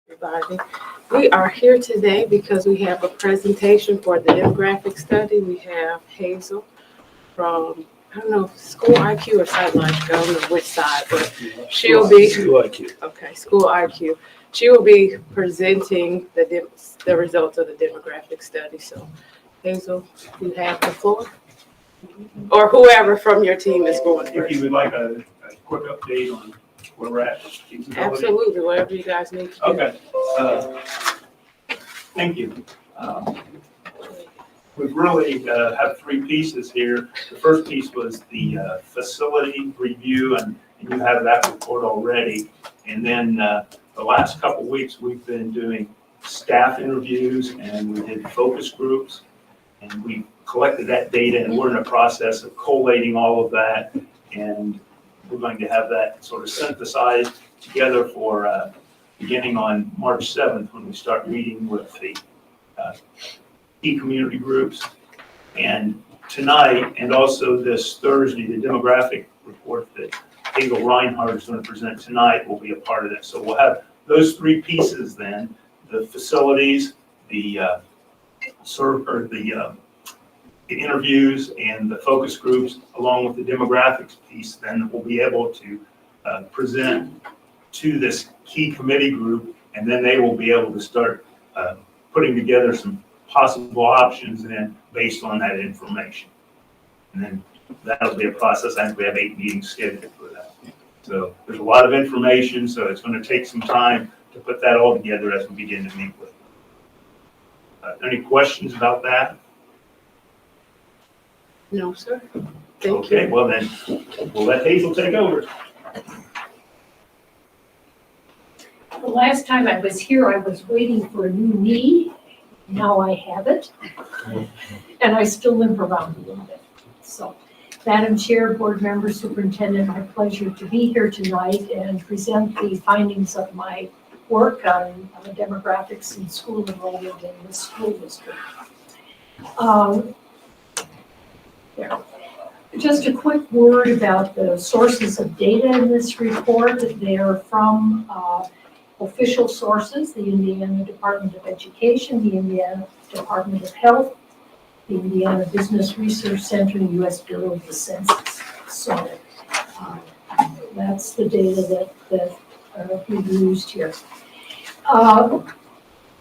Everybody. We are here today because we have a presentation for the demographic study. We have Hazel from, I don't know if School IQ or Site Logic, I don't know which side, but she'll be, School IQ. okay, School IQ. She will be presenting the results of the demographic study. So Hazel, you have the floor. Or whoever from your team is going If first. you would like a quick update on where we're at. Feasibility. Absolutely, whatever you guys need to do. Okay. Thank you. We really have three pieces here. The first piece was the facility review, and you have that report already. And then the last couple weeks, we've been doing staff interviews, and we did focus groups, and we collected that data, and we're in the process of collating all of that, and we're going to have that sort of synthesized together for beginning on March 7th when we start meeting with the key community groups. And tonight, and also this Thursday, the demographic report that Hazel Reinhardt is going to present tonight will be a part of this. So we'll have those three pieces then, the facilities, the interviews and the focus groups, along with the demographics piece, then we'll be able to present to this key committee group, and then they will be able to start putting together some possible options then based on that information. And then that'll be a process. I think we have 8 meetings scheduled for that. So there's a lot of information, so it's going to take some time to put that all together as we begin to meet with them. Any questions about that? No, sir. Thank you. Okay, well then, we'll let Hazel take over. The last time I was here, I was waiting for a new knee. Now I have it. And I still limp around a little bit. So, Madam Chair, Board Member, Superintendent, my pleasure to be here tonight and present the findings of my work on demographics in school enrollment in the school district. Just a quick word about the sources of data in this report. They are from official sources, the Indiana Department of Education, the Indiana Department of Health, the Indiana Business Research Center, and the U.S. Bureau of the Census. So that's the data that we've used here.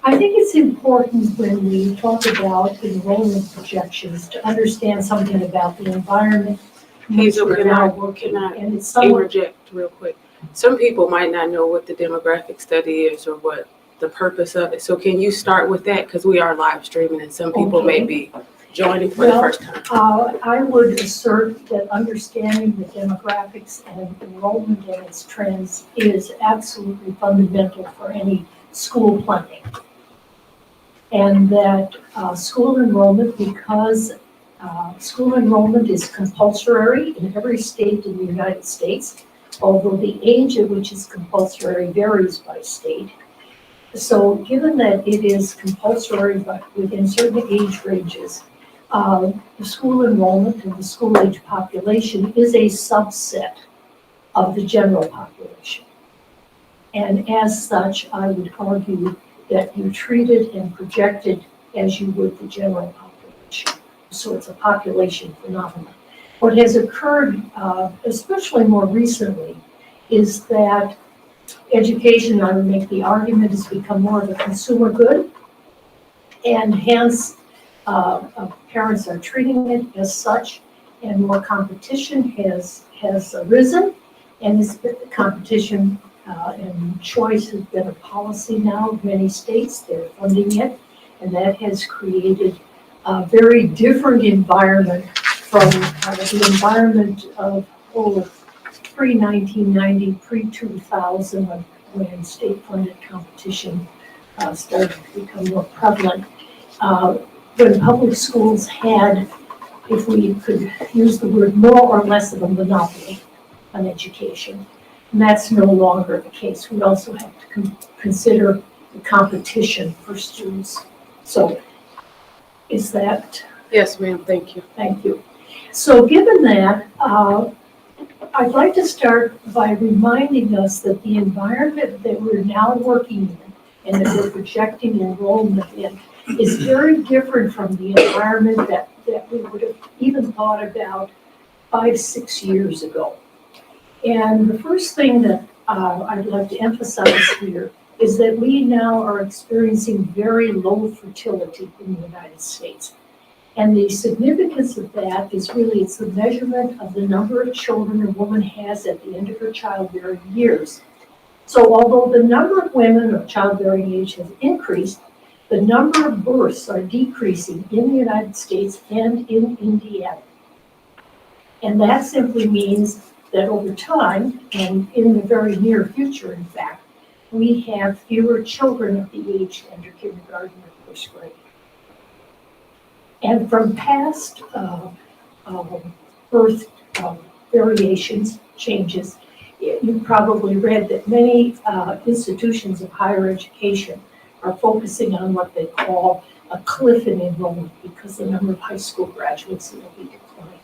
I think it's important when we talk about enrollment projections to understand something about the environment. Hazel, we're can now I working, and it's interject real quick? Some people might not know what the demographic study is or what the purpose of it. So can you start with that? Because we are live streaming and some people may be joining for the first time. I would assert that understanding the demographics and enrollment and its trends is absolutely fundamental for any school planning. And that school enrollment, because school enrollment is compulsory in every state in the United States, although the age at which it's compulsory varies by state. So given that it is compulsory but within certain age ranges, the school enrollment and the school age population is a subset of the general population. And as such, I would argue that you treat it and project it as you would the general population. So it's a population phenomenon. What has occurred, especially more recently, is that education, I would make the argument, has become more of a consumer good, and hence parents are treating it as such, and more competition has arisen, and this competition and choice has been a policy now of many states. They're funding it, and that has created a very different environment from the environment of pre-1990, pre-2000, when state-funded competition started to become more prevalent. When public schools had, if we could use the word, more or less of a monopoly on education. And that's no longer the case. We also have to consider the competition for students. So is that? Yes, ma'am. Thank you. Thank you. So given that, I'd like to start by reminding us that the environment that we're now working in and that we're projecting enrollment in is very different from the environment that we would have even thought about 5-6 years ago. And the first thing that I'd like to emphasize here is that we now are experiencing very low fertility in the United States. And the significance of that is really it's the measurement of the number of children a woman has at the end of her childbearing years. So although the number of women of childbearing age has increased, the number of births are decreasing in the United States and in Indiana. And that simply means that over time, and in the very near future, in fact, we have fewer children of the age to enter kindergarten or first grade. And from past birth variations, changes, you probably read that many institutions of higher education are focusing on what they call a cliff in enrollment because the number of high school graduates will be declining.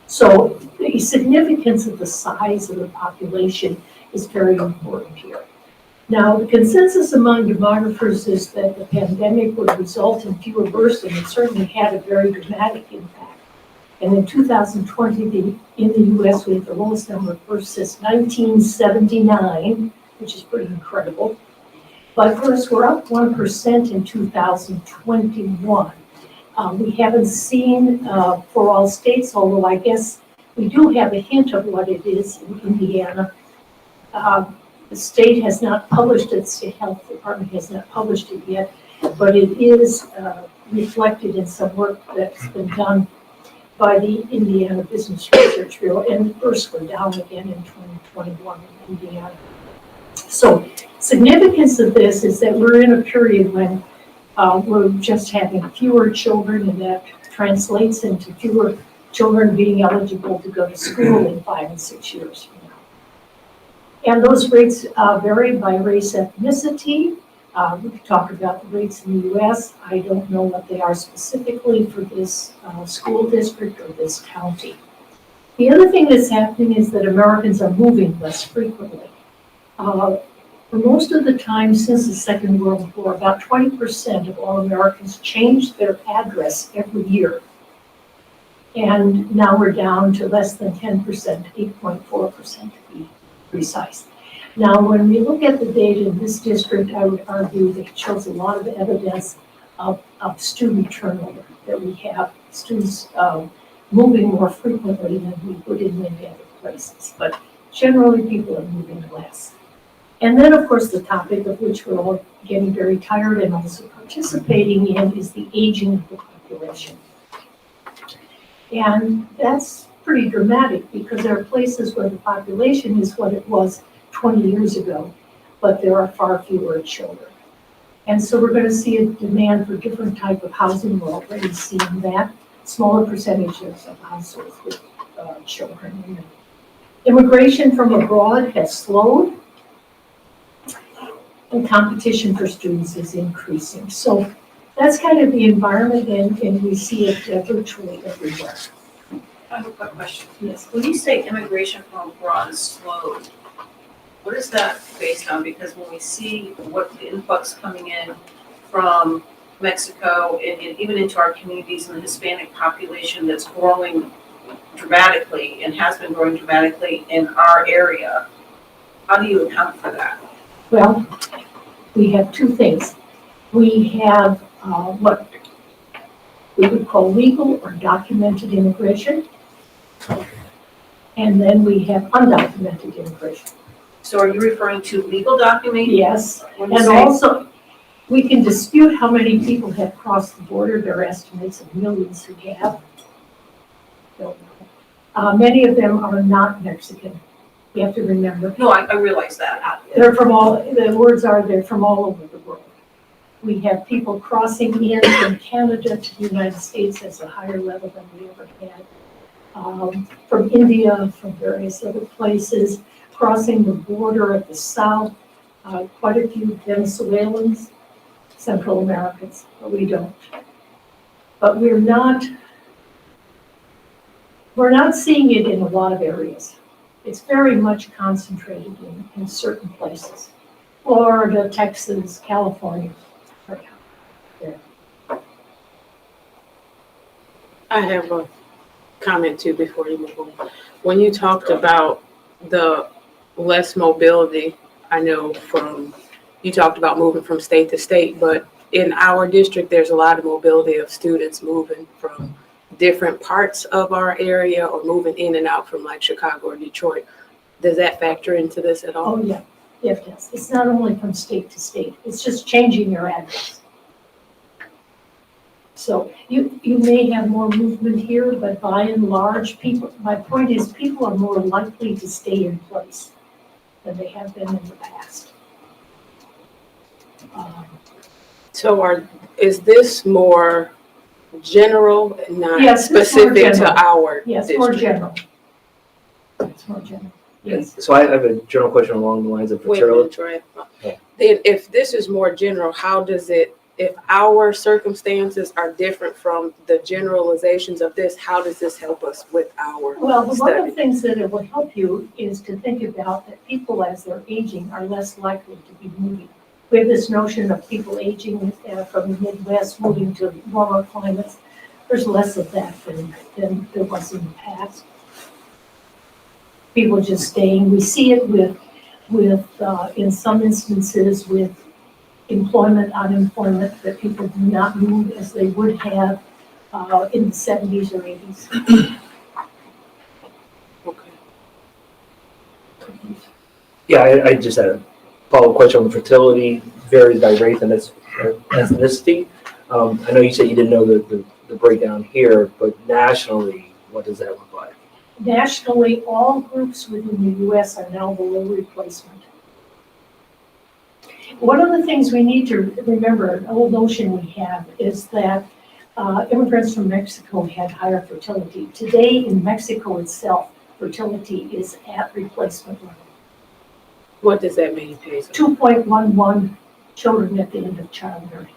So the significance of the size of the population is very important here. Now, the consensus among demographers is that the pandemic would result in fewer births, and it certainly had a very dramatic impact. And in 2020, in the US, we had the lowest number of births since 1979, which is pretty incredible. But births were up 1% in 2021. We haven't seen for all states, although I guess we do have a hint of what it is in Indiana. The state has not published it, the state health department has not published it yet, but it is reflected in some work that's been done by the Indiana Business Research Bureau, and births were down again in 2021 in Indiana. So significance of this is that we're in a period when we're just having fewer children, and that translates into fewer children being eligible to go to school in 5 and 6 years from now. And those rates vary by race, ethnicity. We could talk about the rates in the US. I don't know what they are specifically for this school district or this county. The other thing that's happening is that Americans are moving less frequently. For most of the time since the Second World War, about 20% of all Americans changed their address every year. And now we're down to less than 10%, 8.4% to be precise. Now, when we look at the data in this district, I would argue that it shows a lot of evidence of student turnover, that we have students moving more frequently than we would in many other places. But generally, people are moving less. And then, of course, the topic of which we're all getting very tired and also participating in is the aging of the population. And that's pretty dramatic because there are places where the population is what it was 20 years ago, but there are far fewer children. And so we're going to see a demand for different type of housing. We're already seeing that. Smaller percentages of households with children. Immigration from abroad has slowed, and competition for students is increasing. So that's kind of the environment, and we see it virtually everywhere. I have a quick question. Yes. When you say immigration from abroad is slowed, what is that based on? Because when we see what the influx coming in from Mexico and even into our communities and the Hispanic population that's growing dramatically and has been growing dramatically in our area, how do you account for that? Well, we have two things. We have what we would call legal or documented immigration, and then we have undocumented immigration. So are you referring to legal documentation? Yes, When you and say- also we can dispute how many people have crossed the border. There are estimates of millions who have. Don't know. Many of them are not Mexican. You have to remember. No, I realize that. They're from the words are they're from all over the world. We have people crossing in from Canada to the United States at a higher level than we ever had. From India, from various other places, crossing the border at the south, quite a few Venezuelans, Central Americans, but we don't. But we're not seeing it in a lot of areas. It's very much concentrated in certain places. Florida, Texas, California. I have a comment too before you move on. When you talked about the less mobility, I know you talked about moving from state to state, but in our district, there's a lot of mobility of students moving from different parts of our area or moving in and out from like Chicago or Detroit. Does that factor into this at all? Oh, yeah, yes. It's not only from state to state, it's just changing your address. So you may have more movement here, but by and large, my point is people are more likely to stay in place than they have been in the past. So is this more general and not Yes, it's more specific to general. our Yes, district? more general. It's more general, yes. So I have a general question along the lines of Wait a minute, fertility. Troy. Yeah. Then if this is more general, how does it, if our circumstances are different from the generalizations of this, how does this help us with our Well, one of study? the things that it will help you is to think about that people as they're aging are less likely to be moving. We have this notion of people aging from the Midwest, moving to warmer climates. There's less of that than there was in the past. People just staying. We see it with in some instances with employment, unemployment, that people do not move as they would have in the 70s or 80s. Okay. Yeah, I just had a follow-up question on fertility, varies by race and ethnicity. I know you said you didn't know the breakdown here, but nationally, what does that look like? Nationally, all groups within the U.S. are now below replacement. One of the things we need to remember, an old notion we have, is that immigrants from Mexico had higher fertility. Today, in Mexico itself, fertility is at replacement level. What does that mean, Hazel? 2.11 children at the end of childbearing.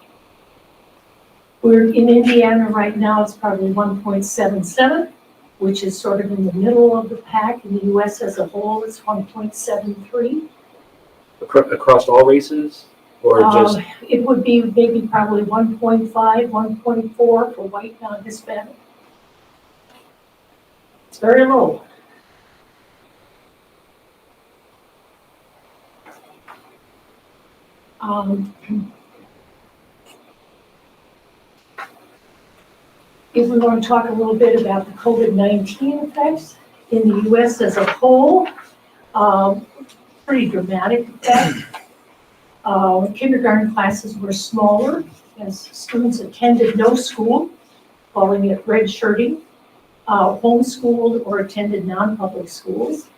We're in Indiana right now, it's probably 1.77, which is sort of in the middle of the pack. In the U.S. as a whole, it's 1.73. Across all races, or just? It would be maybe probably 1.5, 1.4 for white non-Hispanic. It's very low. If we want to talk a little bit about the COVID-19 effects in the U.S. as a whole, pretty dramatic effect. Kindergarten classes were smaller as students attended no school, calling it redshirting, homeschooled or attended non-public schools.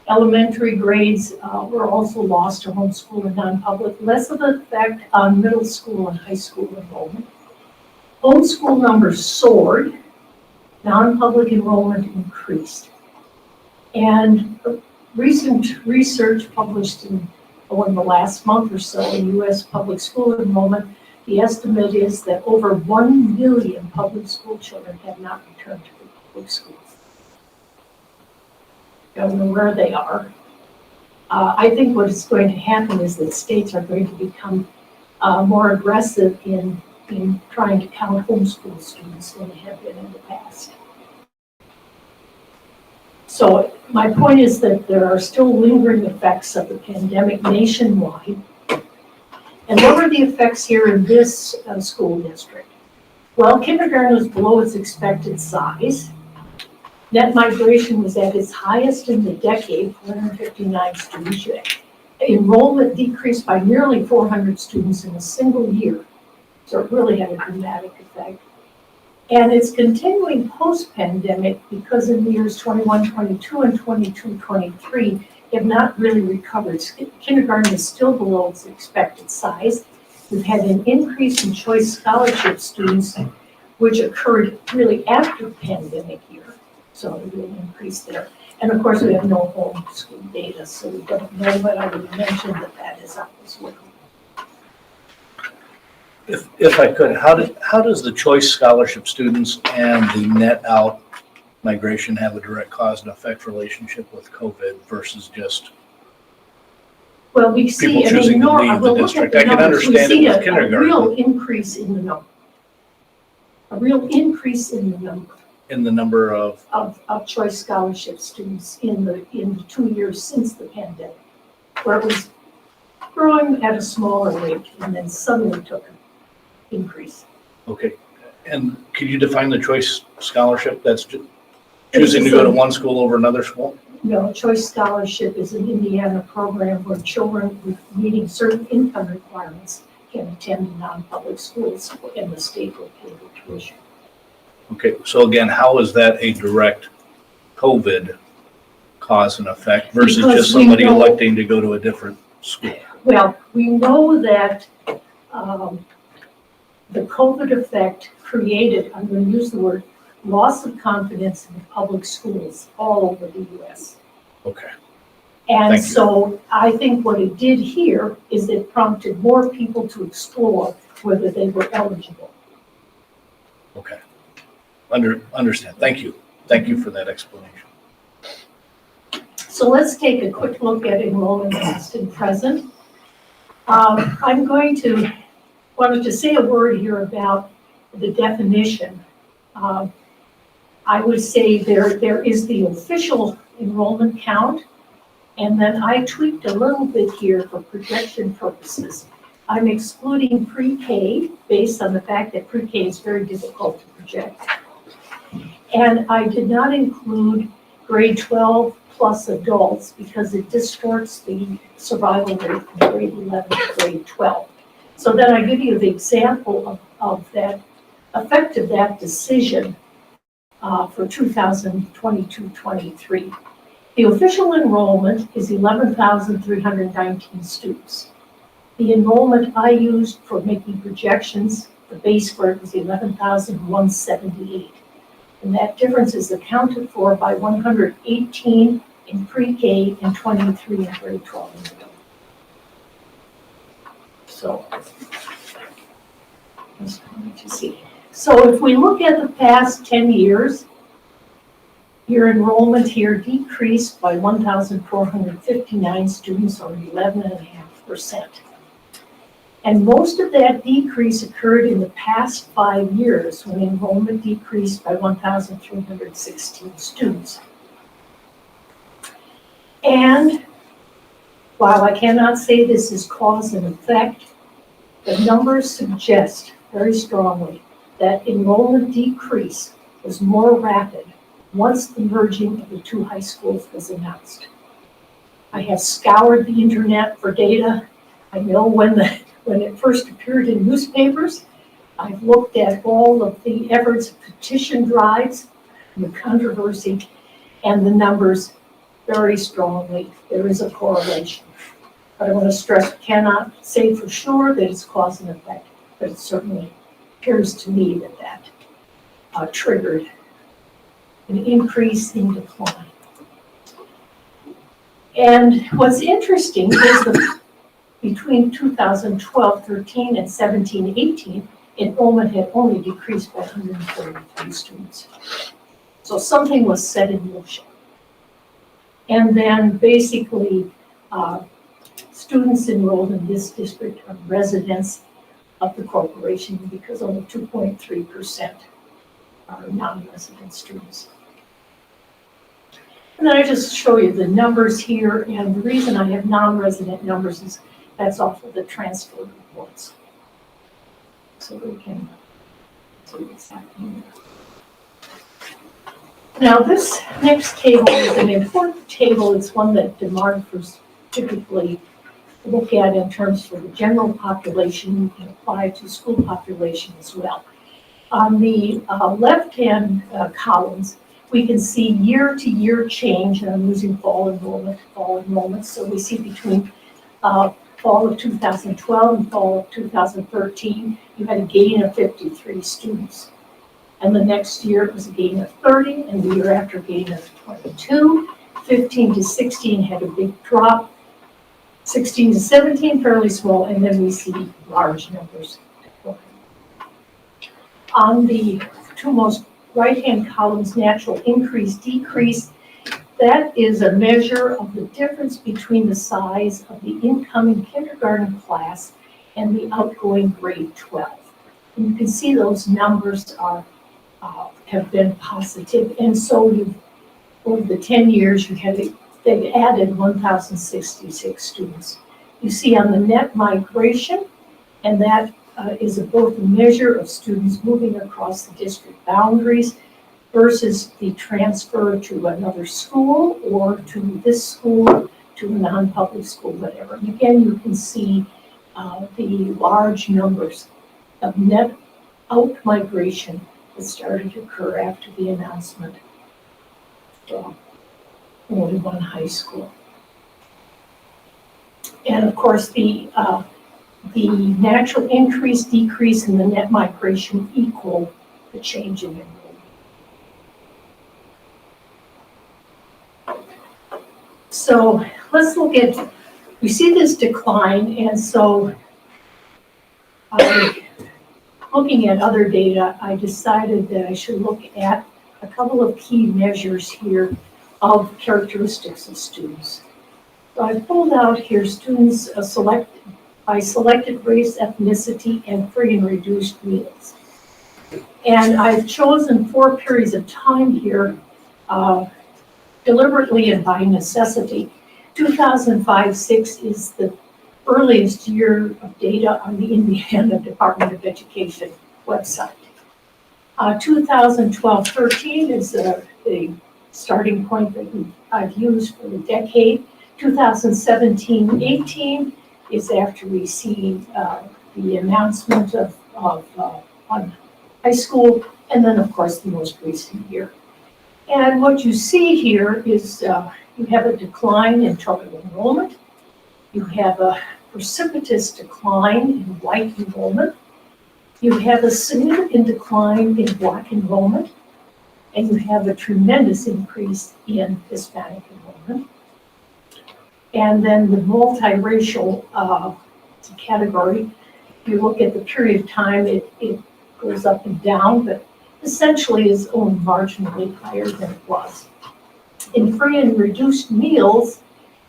Elementary grades were also lost to homeschool and non-public, less of an effect on middle school and high school enrollment. Homeschool numbers soared, non-public enrollment increased. And recent research published in the last month or so in U.S. public school enrollment, the estimate is that over 1 million public school children have not returned to the public schools. Don't know where they are. I think what is going to happen is that states are going to become more aggressive in trying to count homeschool students than they have been in the past. So my point is that there are still lingering effects of the pandemic nationwide. And what were the effects here in this school district? Well, kindergarten was below its expected size. Net migration was at its highest in the decade, 459 students. Enrollment decreased by nearly 400 students in a single year. So it really had a dramatic effect. And it's continuing post-pandemic because in the years 21, 22, and 22, 23 have not really recovered. Kindergarten is still below its expected size. We've had an increase in choice scholarship students, which occurred really after the pandemic year. So a real increase there. And of course, we have no home school data, so we don't know, but I would mention that is up as well. If I could, how does the choice scholarship students and the net out migration have a direct cause and effect relationship with COVID versus just Well, we see, People I choosing mean, to nor, leave the we'll look at district. the I can numbers, we understand it see with a kindergarten. real increase in the number. A real increase in the number In the number of, of choice scholarship students in the 2 years since the pandemic, where it was growing at a smaller rate and then suddenly took an increase. okay. And could you define the choice scholarship? That's choosing to go to one school over another school? No, choice scholarship is an Indiana program where children with meeting certain income requirements can attend non-public schools and the state will pay the tuition. Okay, so again, how is that a direct COVID cause and effect versus Because just we somebody know- electing to go to a different school? Well, we know that the COVID effect created, I'm going to use the word, loss of confidence in public schools all over the US. Okay, And Thank you. so I think what it did here is it prompted more people to explore whether they were eligible. okay. Understand. Thank you. Thank you for that explanation. So let's take a quick look at enrollment past and present. I'm going to, wanted to say a word here about the definition. I would say there is the official enrollment count, and then I tweaked a little bit here for projection purposes. I'm excluding pre-K based on the fact that pre-K is very difficult to project. And I did not include grade 12 plus adults because it distorts the survival rate from grade 11 to grade 12. So then I give you the example of that effect of that decision for 2022-23. The official enrollment is 11,319 students. The enrollment I used for making projections, the base grade was 11,178. And that difference is accounted for by 118 in pre-K and 23 in grade 12 and below. So, just wanted to see. So if we look at the past 10 years, your enrollment here decreased by 1,459 students, or 11.5%. And most of that decrease occurred in the past 5 years when enrollment decreased by 1,316 students. And while I cannot say this is cause and effect, the numbers suggest very strongly that enrollment decrease was more rapid once the merging of the two high schools was announced. I have scoured the internet for data. I know when it first appeared in newspapers. I've looked at all of the efforts of petition drives and the controversy, and the numbers very strongly. There is a correlation. But I want to stress, cannot say for sure that it's cause and effect, but it certainly appears to me that triggered an increase in decline. And what's interesting is between 2012-13 and 17-18, enrollment had only decreased by 143 students. So something was set in motion. And then basically, students enrolled in this district are residents of the corporation because only 2.3% are non-resident students. And then I just show you the numbers here, and the reason I have non-resident numbers is that's off of the transfer reports. So we can see what's happening there. Now this next table is an important table. It's one that demographers typically look at in terms for the general population and apply to school population as well. On the left-hand columns, we can see year-to-year change, and I'm using fall enrollment. So we see between fall of 2012 and fall of 2013, you had a gain of 53 students. And the next year it was a gain of 30, and the year after a gain of 22. 15 to 16 had a big drop. 16 to 17, fairly small, and then we see large numbers. On the two most right-hand columns, natural increase, decrease, That is a measure of the difference between the size of the incoming kindergarten class and the outgoing grade 12. And you can see those numbers are have been positive, and so over the 10 years, they've added 1,066 students. You see on the net migration, and that is both a measure of students moving across the district boundaries versus the transfer to another school or to this school, to a non-public school, whatever. And again, you can see the large numbers of net out migration that started to occur after the announcement of only one high school. And of course, the natural increase, decrease in the net migration equal the change in enrollment. So let's look at, we see this decline, and so looking at other data, I decided that I should look at a couple of key measures here of characteristics of students. So I pulled out here students by selected race, ethnicity, and free and reduced meals. And I've chosen 4 periods of time here, deliberately and by necessity. 2005-06 is the earliest year of data on the Indiana Department of Education website. 2012-13 is the starting point that I've used for the decade. 2017-18 is after we see the announcement on high school, and then of course the most recent year. And what you see here is you have a decline in total enrollment. You have a precipitous decline in white enrollment. You have a significant decline in Black enrollment. And you have a tremendous increase in Hispanic enrollment. And then the multiracial category, if you look at the period of time, it goes up and down, but essentially is only marginally higher than it was. In free and reduced meals,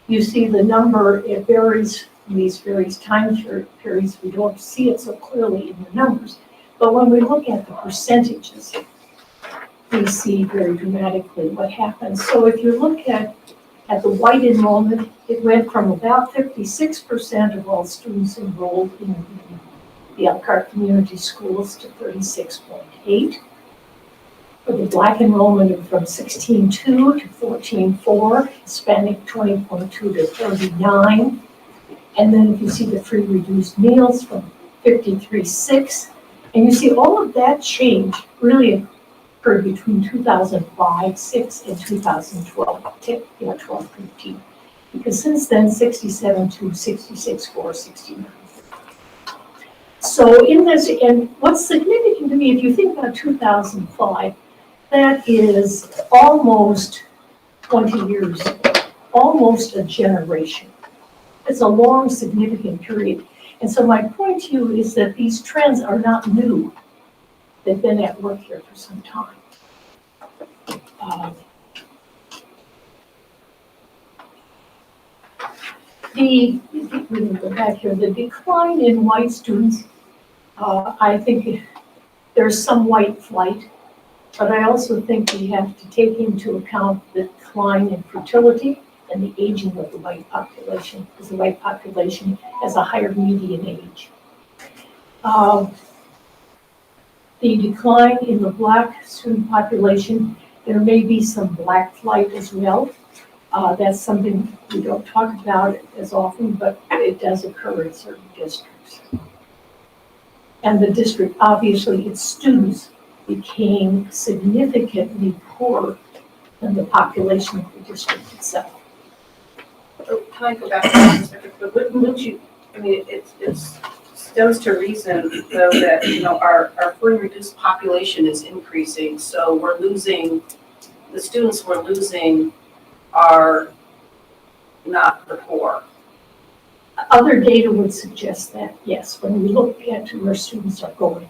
you see the number, it varies in these various time periods. We don't see it so clearly in the numbers, but when we look at the percentages, we see very dramatically what happens. So if you look at the white enrollment, it went from about 56% of all students enrolled in the Elkhart community schools to 36.8%. For the Black enrollment from 16.2 to 14.4, Hispanic 20.2 to 39. And then if you see the free reduced meals from 53.6, and you see all of that change really occurred between 2005-06 and 2012-13. Because since then, 67.2, 66.4, 69. So in this, and what's significant to me, if you think about 2005, that is almost 20 years, almost a generation. It's a long, significant period. And so my point to you is that these trends are not new. They've been at work here for some time. We can go back here. The decline in white students, I think there's some white flight, but I also think we have to take into account the decline in fertility and the aging of the white population, because the white population has a higher median age. The decline in the Black student population, there may be some Black flight as well. That's something we don't talk about as often, but it does occur in certain districts. And the district, obviously, its students became significantly poorer than the population of the district itself. Can I go back to that? But wouldn't you, I mean, it stands to reason, though, that, you know, our free and reduced population is increasing, so we're losing, the students we're losing are not the poor. Other data would suggest that, yes, when we look at where students are going,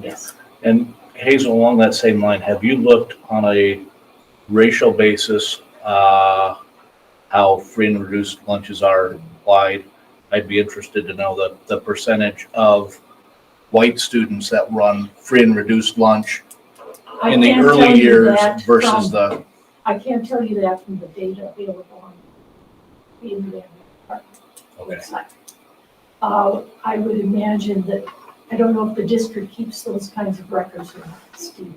yes. And Hazel, along that same line, have you looked on a racial basis how free and reduced lunches are applied. I'd be interested to know the percentage of white students that run free and reduced lunch I in the can't early tell you years that versus from- I can't tell you that from the data available on the Indiana Department website. I would imagine that, I don't know if the district keeps those kinds of records or not, Steve.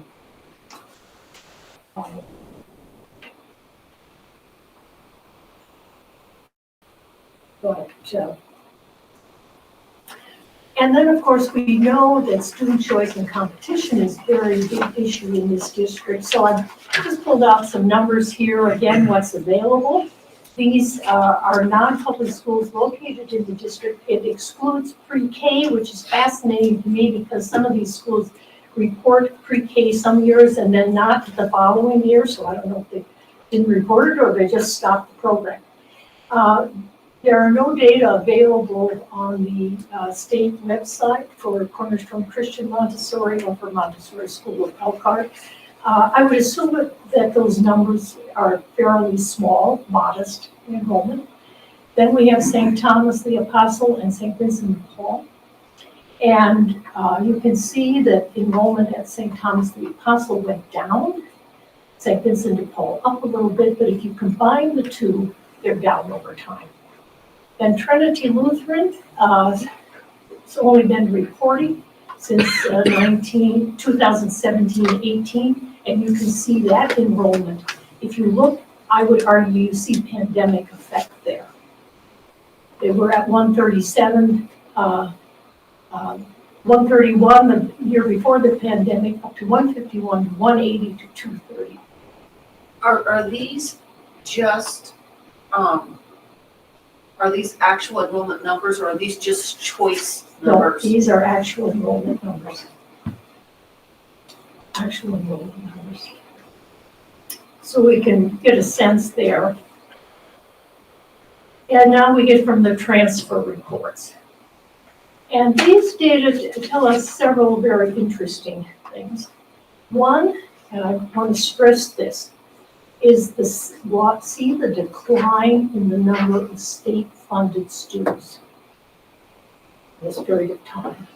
But, and then, of course, we know that student choice and competition is a very big issue in this district. So I've just pulled out some numbers here, again, what's available. These are non-public schools located in the district. It excludes pre-K, which is fascinating to me because some of these schools report pre-K some years and then not the following year. So I don't know if they didn't report it or they just stopped the program. There are no data available on the state website for Cornerstone Christian Montessori or for Montessori School of Elkhart. I would assume that those numbers are fairly small, modest enrollment. Then we have St. Thomas the Apostle and St. Vincent de Paul. And you can see that enrollment at St. Thomas the Apostle went down, St. Vincent de Paul up a little bit, but if you combine the two, they're down over time. Then Trinity Lutheran, it's only been reporting since 2017-18, and you can see that enrollment. If you look, I would argue you see pandemic effect there. They were at 137, 131 the year before the pandemic, up to 151, 180 to 230. Are these just, are these actual enrollment numbers or are these just choice No, numbers? these are actual enrollment numbers. Actual enrollment numbers. So we can get a sense there. And now we get from the transfer reports. And these data tell us several very interesting things. One, and I want to stress this, is see the decline in the number of state-funded students in this period of time.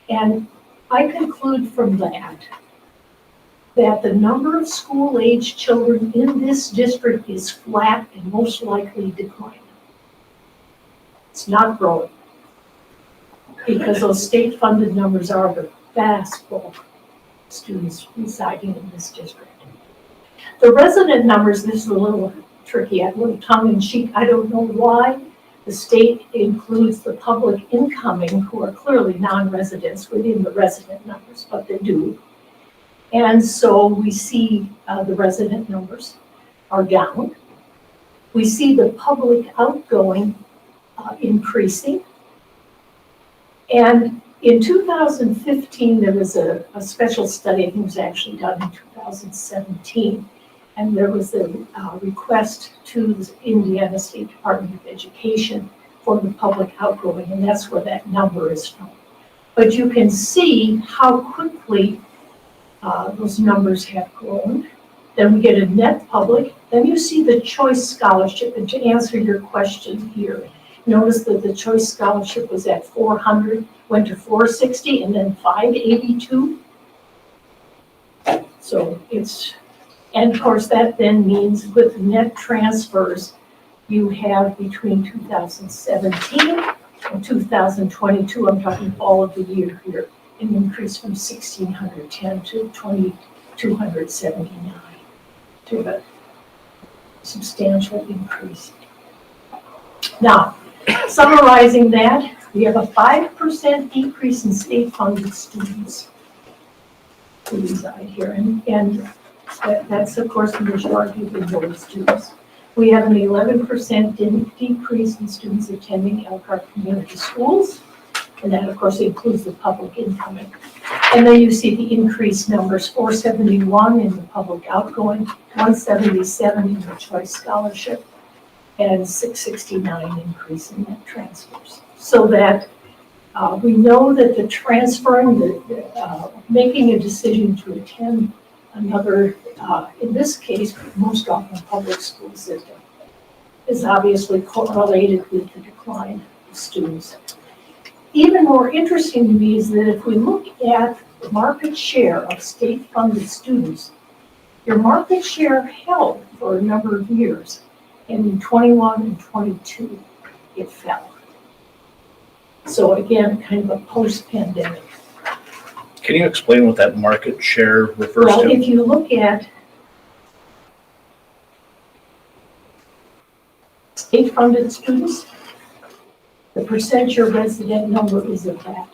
And I conclude from that the number of school-age children in this district is flat and most likely declining. It's not growing because those state-funded numbers are the vast bulk of students residing in this district. The resident numbers, this is a little tricky, a little tongue-in-cheek. I don't know why the state includes the public incoming who are clearly non-residents within the resident numbers, but they do. And so we see the resident numbers are down. We see the public outgoing increasing. And in 2015, there was a special study, I think it was actually done in 2017, and there was a request to the Indiana State Department of Education for the public outgoing, and that's where that number is from. But you can see how quickly those numbers have grown. Then we get a net public. Then you see the choice scholarship. And to answer your question here, notice that the choice scholarship was at 400, went to 460, and then 582. So it's, and of course that then means with net transfers, you have between 2017 and 2022, I'm talking all of the year here, an increase from 1,610 to 2,279, to a substantial increase. Now, summarizing that, we have a 5% decrease in state-funded students who reside here, and that's of course the majority of enrolled students. We have an 11% decrease in students attending Elkhart Community Schools, and that of course includes the public incoming. And then you see the increased numbers, 471 in the public outgoing, 177 in the choice scholarship, and 669 increase in net transfers. So that we know that the transferring, making a decision to attend another, in this case, most often public school system, is obviously correlated with the decline of students. Even more interesting to me is that if we look at the market share of state-funded students, your market share held for a number of years, and in 21 and 22, it fell. So again, kind of a post-pandemic. Can you explain what that market share refers Well, to? if you look at state-funded students, the percent your resident number is of that.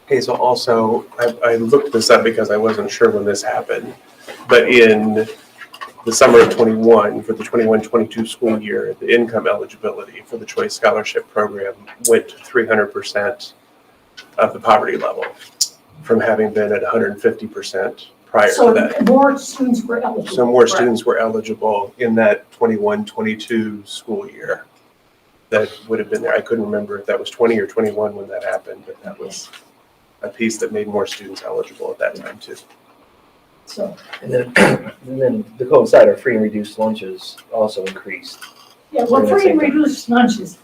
Okay, so also, I looked this up because I wasn't sure when this happened, but in the summer of 21, for the 21-22 school year, the income eligibility for the Choice Scholarship Program went to 300% of the poverty level, from having been at 150% prior to So that. more students were eligible. So more students were eligible in that 21-22 school year that would have been there. I couldn't remember if that was 20 or 21 when that happened, but that was a piece that made more students eligible at that time too. So, And then to coincide, our free and reduced lunches also increased. yeah, well, free and reduced lunches,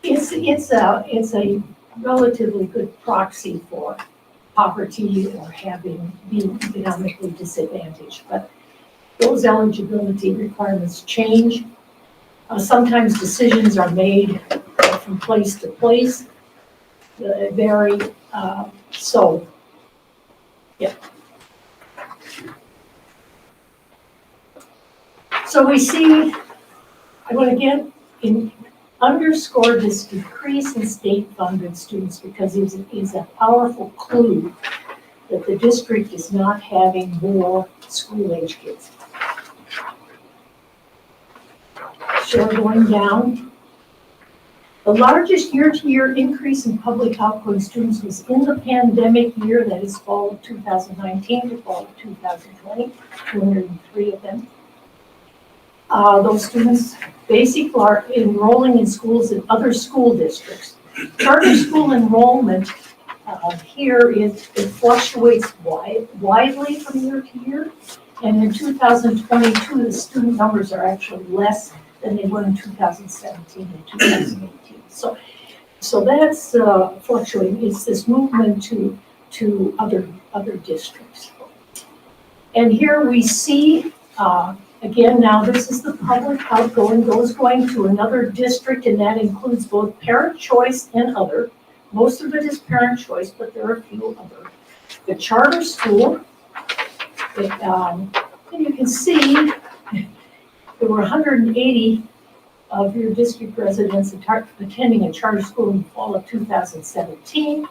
it's a relatively good proxy for poverty or being economically disadvantaged, but those eligibility requirements change. Sometimes decisions are made from place to place, vary, so, yeah. So we see, I want to again underscore this decrease in state-funded students because it is a powerful clue that the district is not having more school-age kids. Share going down. The largest year-to-year increase in public outgoing students was in the pandemic year, that is fall of 2019 to fall of 2020, 203 of them. Those students basically are enrolling in schools in other school districts. Charter school enrollment here it fluctuates widely from year to year. And in 2022, the student numbers are actually less than they were in 2017 and 2018. So that's fluctuating. It's this movement to other districts. And here we see, again, now this is the public outgoing, those going to another district, and that includes both parent choice and other. Most of it is parent choice, but there are a few other. The charter school, and you can see there were 180 of your district residents attending a charter school in the fall of 2017,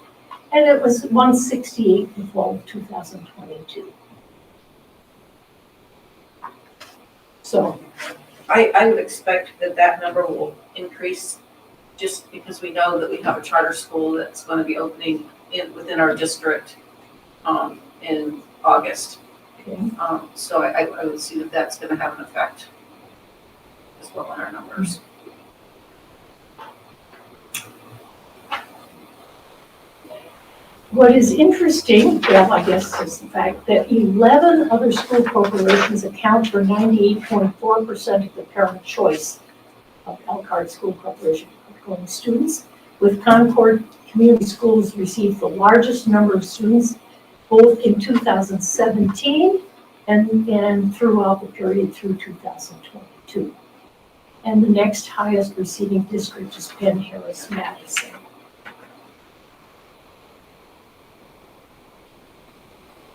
and it was 168 in the fall of 2022. So I would expect that number will increase just because we know that we have a charter school that's going to be opening within our district in August. okay. So I would see that that's going to have an effect as well on our numbers. What is interesting, well, I guess, is the fact that 11 other school corporations account for 98.4% of the parent choice of Elkhart School Corporation outgoing students, with Concord Community Schools received the largest number of students both in 2017 and throughout the period through 2022. And the next highest receiving district is Penn Harris Madison.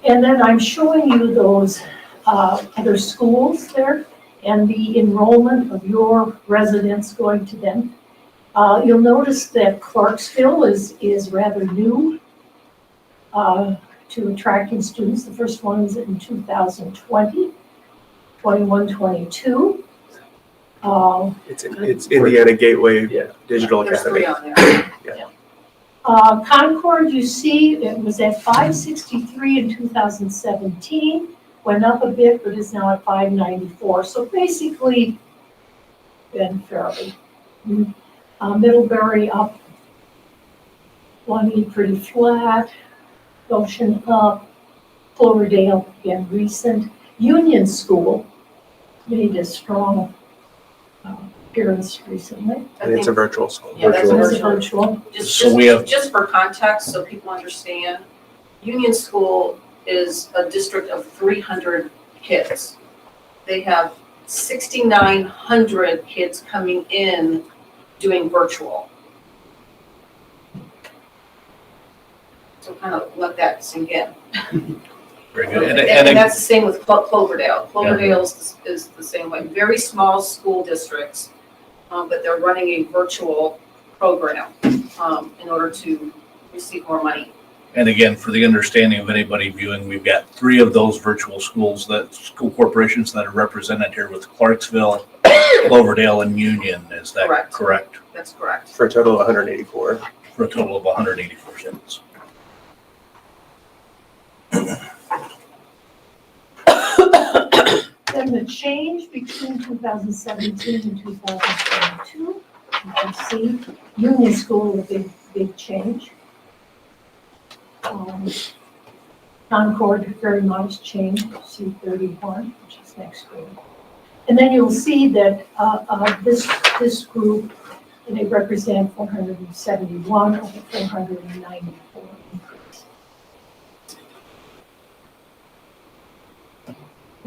And then I'm showing you those other schools there and the enrollment of your residents going to them. You'll notice that Clarksville is rather new to attracting students. The first one is in 2020, 21-22. It's Indiana Gateway Digital There's Academy. 3 on there. Concord, you see, it was at 563 in 2017, went up a bit, but is now at 594. So basically, been fairly. Middlebury up Longview pretty flat, Goshen up, Cloverdale, again, recent. Union School made a strong appearance recently. I And it's a think, virtual school. yeah, that's virtual. It's virtual. virtual. So we have- Just for context, so people understand, Union School is a district of 300 kids. They have 6,900 kids coming in doing virtual. So kind of let that sink in. Very good. And that's the same with Cloverdale. Cloverdale is the same way. Very small school districts, but they're running a virtual program in order to receive more money. And again, for the understanding of anybody viewing, we've got 3 of those virtual schools, school corporations that are represented here with Clarksville, Cloverdale, and Union. Is that Correct. correct? That's correct. For a total of 184. For a total of 184 students. Then the change between 2017 and 2022, you can see Union School, a big change. Concord, very modest change, C31, which is next grade. And then you'll see that this group, they represent 471 over 494 increase.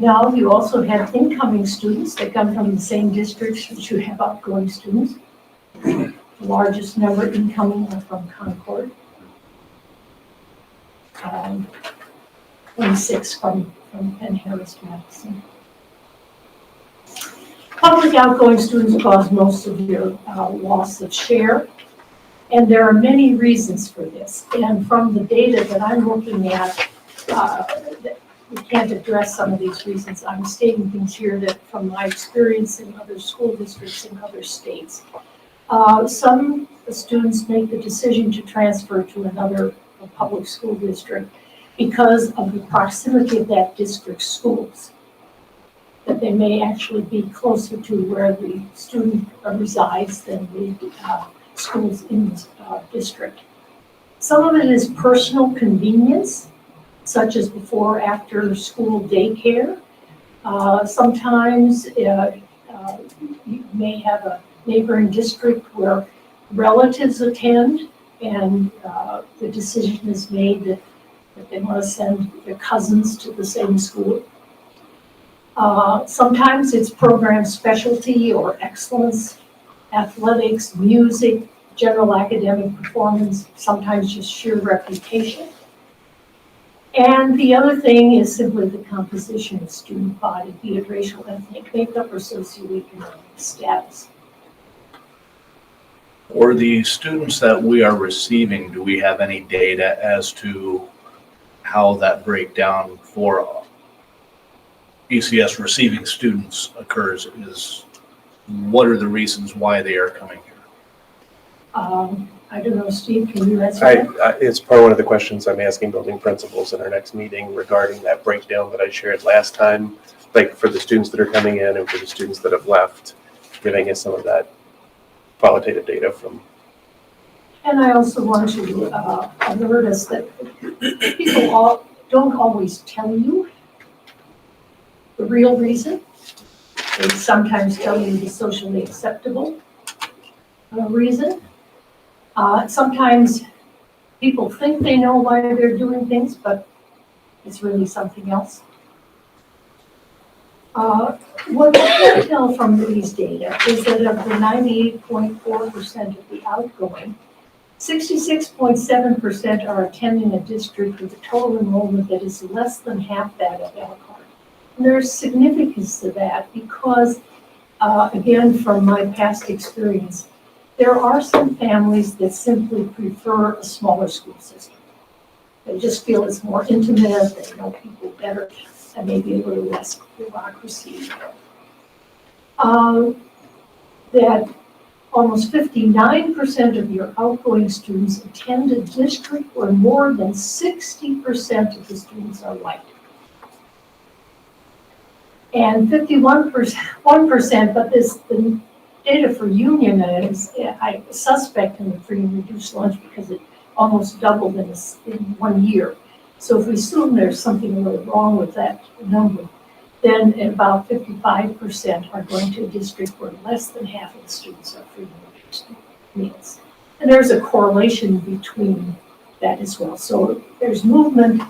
Now, you also have incoming students that come from the same districts that you have outgoing students. The largest number incoming are from Concord. 26 from Penn Harris Madison. Public outgoing students cause most of your loss of share, and there are many reasons for this. And from the data that I'm looking at, we can't address some of these reasons. I'm stating things here that from my experience in other school districts in other states. Some students make the decision to transfer to another public school district because of the proximity of that district's schools, that they may actually be closer to where the student resides than the schools in the district. Some of it is personal convenience, such as before or after school daycare. Sometimes you may have a neighboring district where relatives attend and the decision is made that they want to send their cousins to the same school. Sometimes it's program specialty or excellence, athletics, music, general academic performance, sometimes just sheer reputation. And the other thing is simply the composition of student body, be it racial, ethnic makeup, or socioeconomic status. For the students that we are receiving, do we have any data as to how that breakdown for ECS receiving students occurs? What are the reasons why they are coming here? I don't know, Steve, can you answer that? It's part of one of the questions I'm asking building principals in our next meeting regarding that breakdown that I shared last time, like for the students that are coming in and for the students that have left, giving us some of that qualitative data from. And I also want to alert us that people don't always tell you the real reason. They sometimes tell you the socially acceptable reason. Sometimes people think they know why they're doing things, but it's really something else. What we can tell from these data is that of the 98.4% of the outgoing, 66.7% are attending a district with a total enrollment that is less than half that of Elkhart. And there's significance to that because, again, from my past experience, there are some families that simply prefer a smaller school system. They just feel it's more intimate, they know people better, and maybe a little less bureaucracy. That almost 59% of your outgoing students attend a district where more than 60% of the students are white. And 1%, but the data for Union is, I suspect in the free and reduced lunch because it almost doubled in 1 year. So if we assume there's something really wrong with that number, then about 55% are going to a district where less than half of the students are free and reduced meals. And there's a correlation between that as well. So there's movement,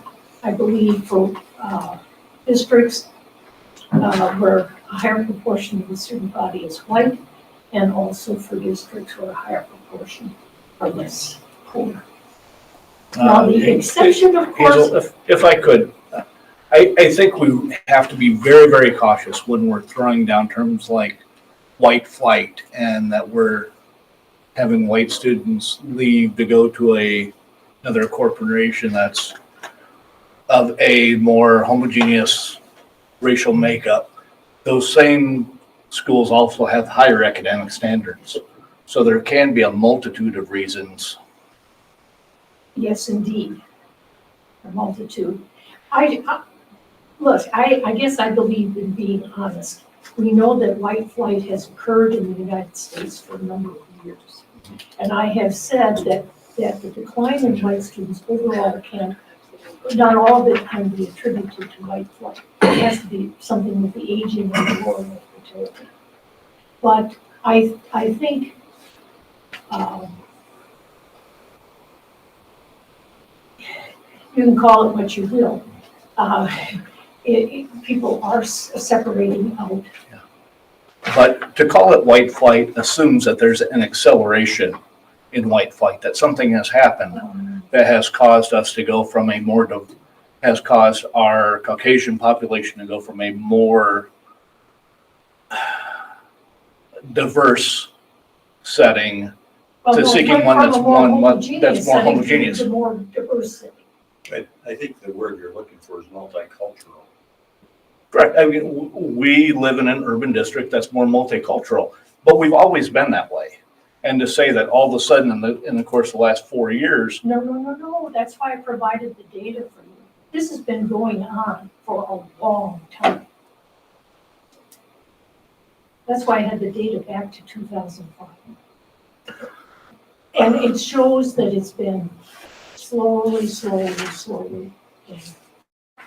I believe, for districts where a higher proportion of the student body is white, and also for districts where a higher proportion are less poor. Now, the exception, of course. Hazel, if I could, I think we have to be very, very cautious when we're throwing down terms like white flight and that we're having white students leave to go to another corporation that's of a more homogeneous racial makeup. Those same schools also have higher academic standards. So there can be a multitude of reasons. Yes, indeed, a multitude. Look, I guess I believe in being honest. We know that white flight has occurred in the United States for a number of years. And I have said that the decline in white students overall not all of it can be attributed to white flight. It has to be something with the aging and the lower fertility. But I think you can call it what you will. People are separating out. But to call it white flight assumes that there's an acceleration in white flight, that something has happened that has caused us to go from has caused our Caucasian population to go from a more diverse setting to seeking one that's more homogeneous. The more diversity. I think the word you're looking for is multicultural. Correct. I mean, we live in an urban district that's more multicultural, but we've always been that way. And to say that all of a sudden in the course of the last 4 years. No. That's why I provided the data for you. This has been going on for a long time. That's why I had the data back to 2005. And it shows that it's been slowly.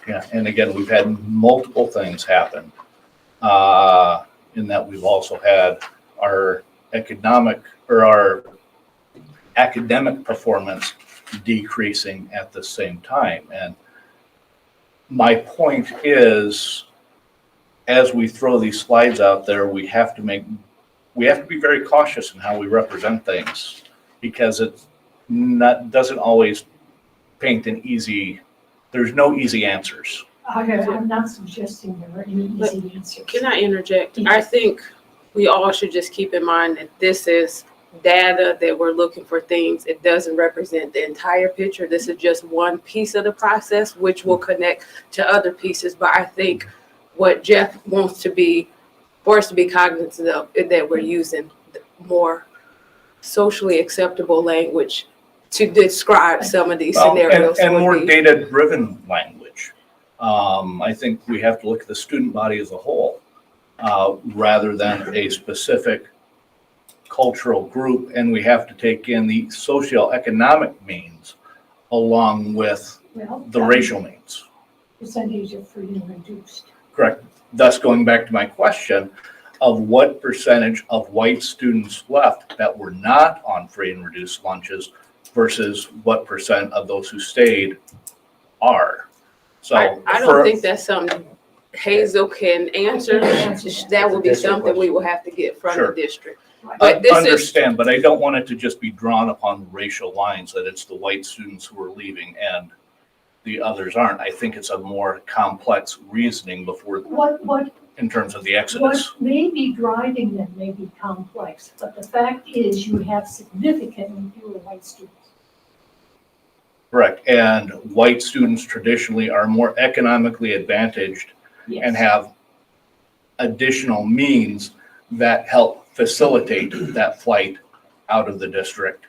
Yeah, and again, we've had multiple things happen. In that we've also had our academic performance decreasing at the same time. And my point is, as we throw these slides out there, we have to be very cautious in how we represent things, because it doesn't always paint there's no easy answers. I'm not suggesting there are any easy answers. Can I interject? I think we all should just keep in mind that this is data that we're looking for things. It doesn't represent the entire picture. This is just one piece of the process, which will connect to other pieces. But I think what Jeff wants for us to be cognizant of is that we're using more socially acceptable language to describe some of these scenarios. And more data-driven language. I think we have to look at the student body as a whole, rather than a specific cultural group, and we have to take in the socioeconomic means along with the racial means. Percentage of free and reduced. Correct. Thus, going back to my question of what percentage of white students left that were not on free and reduced lunches versus what percent of those who stayed are. So I don't think that's something Hazel can answer. That will be something we will have to get from the district. But this understand, but I don't want it to just be drawn upon racial lines that it's the white students who are leaving and the others aren't. I think it's a more complex reasoning in terms of the exodus. What may be driving them may be complex, but the fact is you have significantly fewer white students. Correct. And white students traditionally are more economically advantaged and have additional means that help facilitate that flight out of the district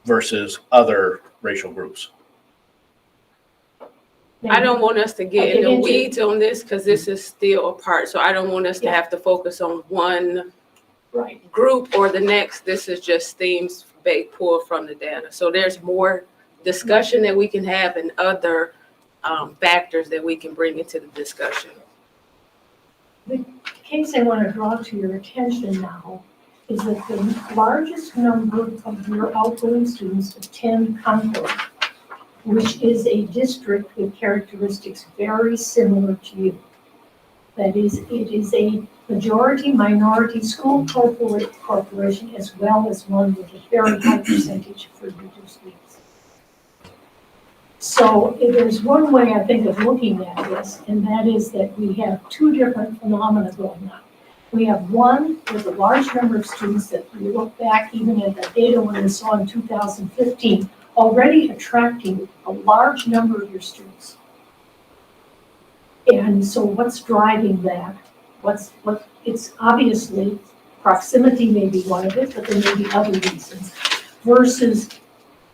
versus other racial groups. I don't want us to get in the weeds on this because this is still a part. So I don't want us to have to focus on one group or the next. This is just themes pull from the data. So there's more discussion that we can have and other factors that we can bring into the discussion. The case I want to draw to your attention now is that the largest number of your outgoing students attend Concord, which is a district with characteristics very similar to you. That is, it is a majority-minority school corporation as well as one with a very high percentage for reduced needs. So there's one way I think of looking at this, and that is that we have two different phenomena going on. We have one with a large number of students that we look back even at the data when we saw in 2015, already attracting a large number of your students. And so what's driving that? It's obviously proximity may be one of it, but there may be other reasons versus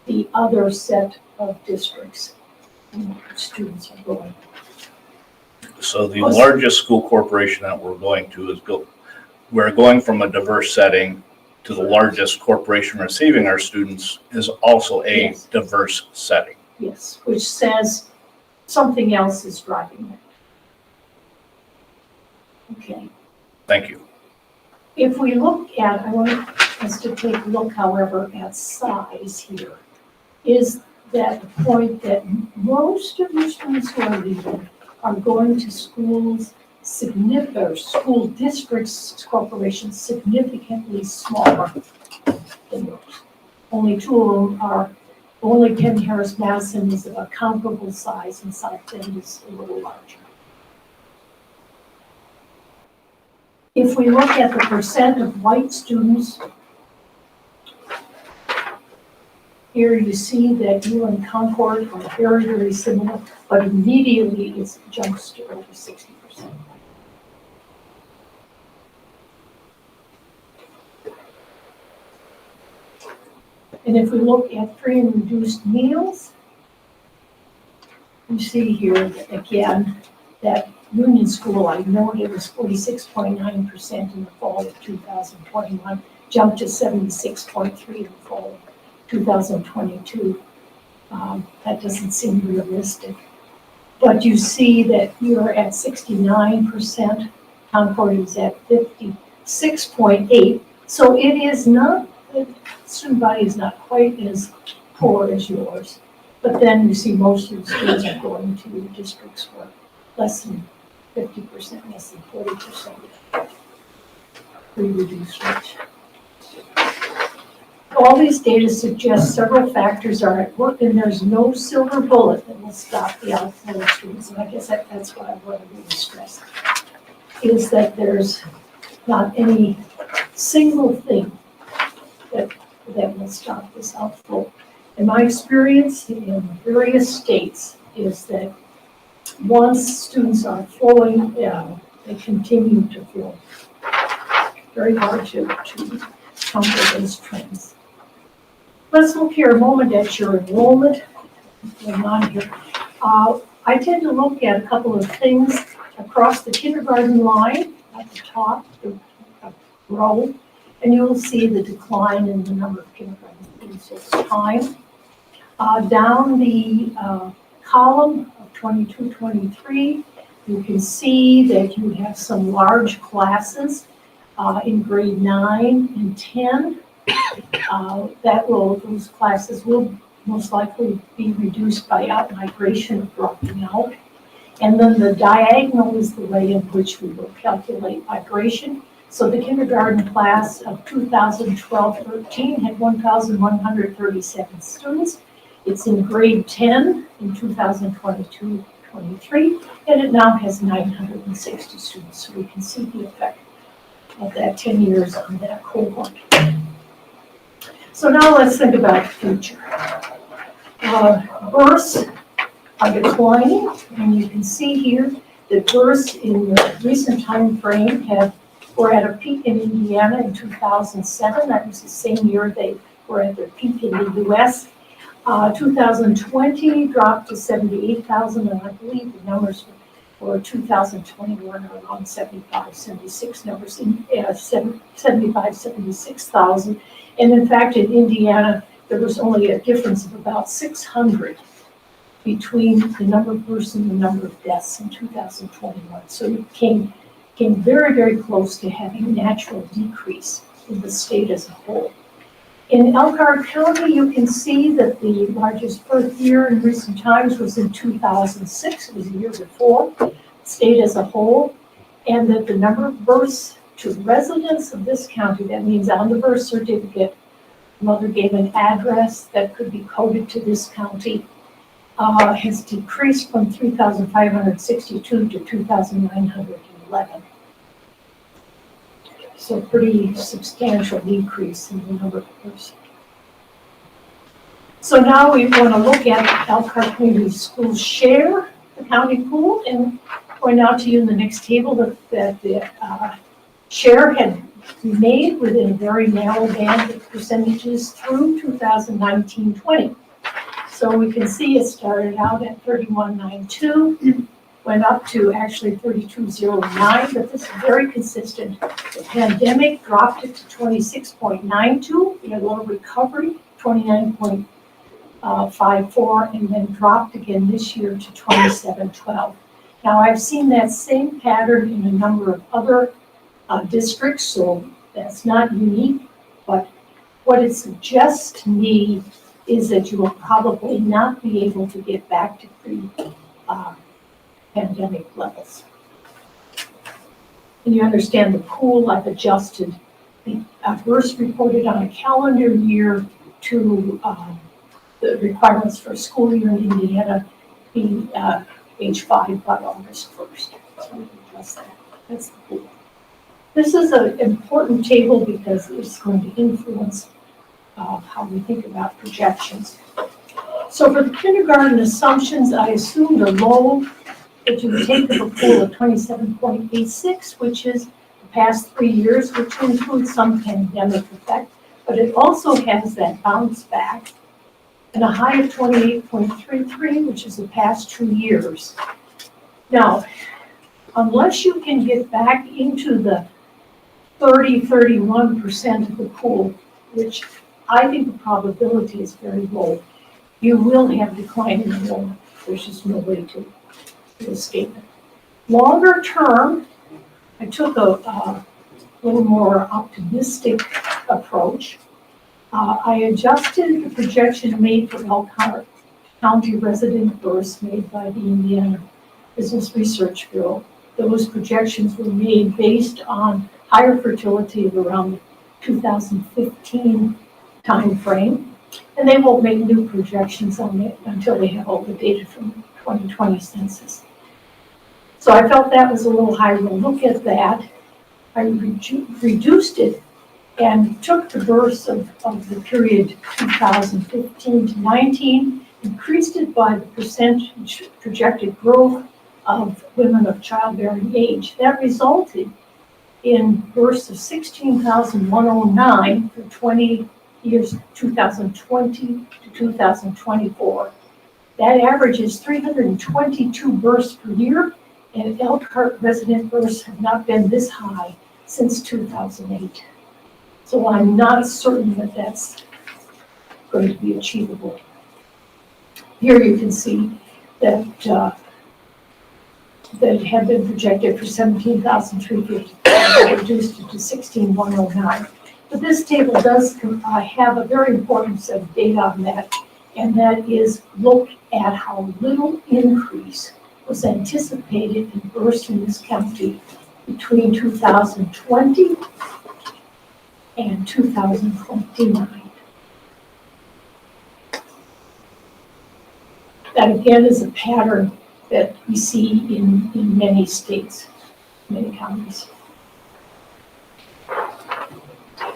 the other set of districts and students are going. So the largest school corporation that we're going to is we're going from a diverse setting to the largest corporation receiving our students is also a Yes. diverse setting. Yes, which says something else is driving it. Okay. Thank you. If we look at, I want us to take a look, however, at size here, is that the point that most of your students who are leaving are going to schools or school districts, corporations significantly smaller than yours. Only two of them are, only Penn Harris Madison is of a comparable size and South Bend is a little larger. If we look at the percent of white students, here you see that you and Concord are very, very similar, but immediately it jumps to over 60%. And if we look at free and reduced meals, you see here again that Union School, I noted, was 46.9% in the fall of 2021, jumped to 76.3% in the fall of 2022. That doesn't seem realistic. But you see that you're at 69%, Concord is at 56.8%. So it is not, the student body is not quite as poor as yours. But then you see most of the students are going to districts where less than 50%, less than 40% reduced rate. All these data suggest several factors are at work, and there's no silver bullet that will stop the outflow of students. And I guess that's what I want to really stress, is that there's not any single thing that will stop this outflow. In my experience in various states is that once students are flowing down, they continue to flow. Very hard to counter those trends. Let's look here a moment at your enrollment. I tend to look at a couple of things across the kindergarten line at the top, the row, and you'll see the decline in the number of kindergarten students over time. Down the column of 22-23, you can see that you have some large classes in grade 9 and 10. Those classes will most likely be reduced by out-migration or dropping out. And then the diagonal is the way in which we will calculate migration. So the kindergarten class of 2012-13 had 1,137 students. It's in grade 10 in 2022-23, and it now has 960 students. So we can see the effect of that 10 years on that cohort. So now let's think about the future. Births are declining, and you can see here that births in the recent time frame were at a peak in Indiana in 2007. That was the same year they were at their peak in the US. 2020 dropped to 78,000, and I believe the numbers for 2021 are around 76,000. And in fact, in Indiana, there was only a difference of about 600 between the number of births and the number of deaths in 2021. So it came very, very close to having a natural decrease in the state as a whole. In Elkhart County, you can see that the largest birth year in recent times was in 2006, it was the year before, state as a whole, and that the number of births to residents of this county, that means on the birth certificate, mother gave an address that could be coded to this county, has decreased from 3,562 to 2,911. So pretty substantial decrease in the number of births. So now we want to look at Elkhart Community Schools share the county pool, and point out to you in the next table that the share had remained within a very narrow band of percentages through 2019-20. So we can see it started out at 31.92, went up to actually 32.09, but this is very consistent. The pandemic dropped it to 26.92, we had a little recovery, 29.54, and then dropped again this year to 27.12. Now I've seen that same pattern in a number of other districts, so that's not unique, but what it suggests to me is that you will probably not be able to get back to pre-pandemic levels. And you understand the pool, I've adjusted the births reported on a calendar year to the requirements for a school year in Indiana being age 5 by August 1st. So we adjust that. That's the pool. This is an important table because it's going to influence how we think about projections. So for the kindergarten assumptions, I assumed a low that you would take of a pool of 27.86, which is the past 3 years, which includes some pandemic effect, but it also has that bounce back, and a high of 28.33, which is the past 2 years. Now, unless you can get back into the 31% of the pool, which I think the probability is very low, you will have decline in enrollment. There's just no way to escape it. Longer term, I took a little more optimistic approach. I adjusted the projection made for Elkhart County resident births made by the Indiana Business Research Bureau. Those projections were made based on higher fertility of around the 2015 timeframe, and they won't make new projections on it until they have all the data from the 2020 census. So I felt that was a little high. We'll look at that. I reduced it and took the births of the period 2015 to 19, increased it by the percentage projected growth of women of childbearing age. That resulted in births of 16,109 for 20 years, 2020 to 2024. That average is 322 births per year, and Elkhart resident births have not been this high since 2008. So I'm not certain that that's going to be achievable. Here you can see that that had been projected for 17,350, reduced it to 16,109. But this table does have a very important set of data on that, and that is look at how little increase was anticipated in births in this county between 2020 and 2029. That again is a pattern that we see in many states, many counties.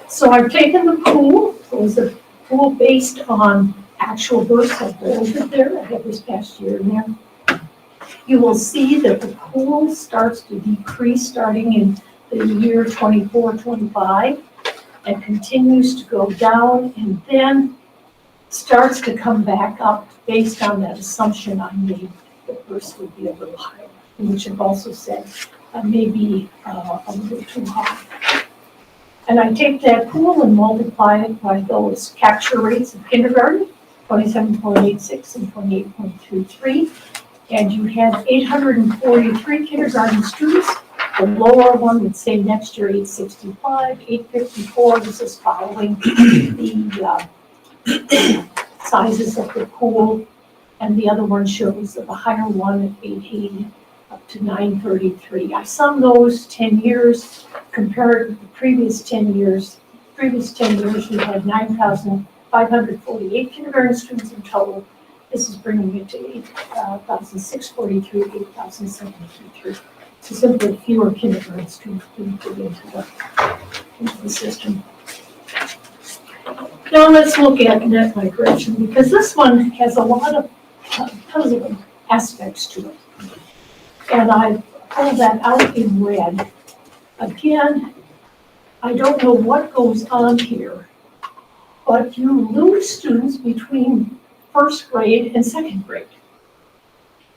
So I've taken the pool. It was a pool based on actual births. I've bolded there. I have this past year in there. You will see that the pool starts to decrease starting in the year 24-25 and continues to go down and then starts to come back up based on that assumption I made that births would be a little higher, which I've also said may be a little too high. And I take that pool and multiply it by those capture rates of kindergarten, 27.86 and 28.23. And you had 843 kindergarten students. The lower one would say next year 865, 854. This is following the sizes of the pool. And the other one shows the higher one at 880 up to 933. I sum those 10 years compared with the previous 10 years. Previous 10 years, we had 9,548 kindergarten students in total. This is bringing it to 8,643, 8,753. So simply fewer kindergarten students being put into the system. Now let's look at net migration, because this one has a lot of puzzling aspects to it. And I pulled that out in red. Again, I don't know what goes on here, but you lose students between first grade and second grade.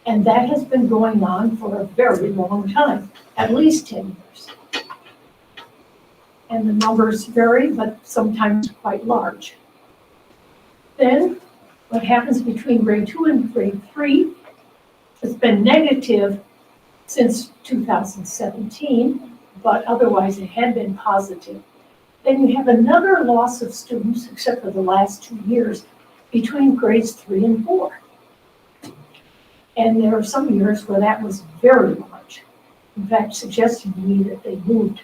And that has been going on for a very long time, at least 10 years. And the numbers vary, but sometimes quite large. Then, what happens between grade 2 and grade 3 has been negative since 2017, but otherwise it had been positive. Then you have another loss of students, except for the last 2 years, between grades 3 and 4. And there are some years where that was very large. In fact, suggesting to me that they moved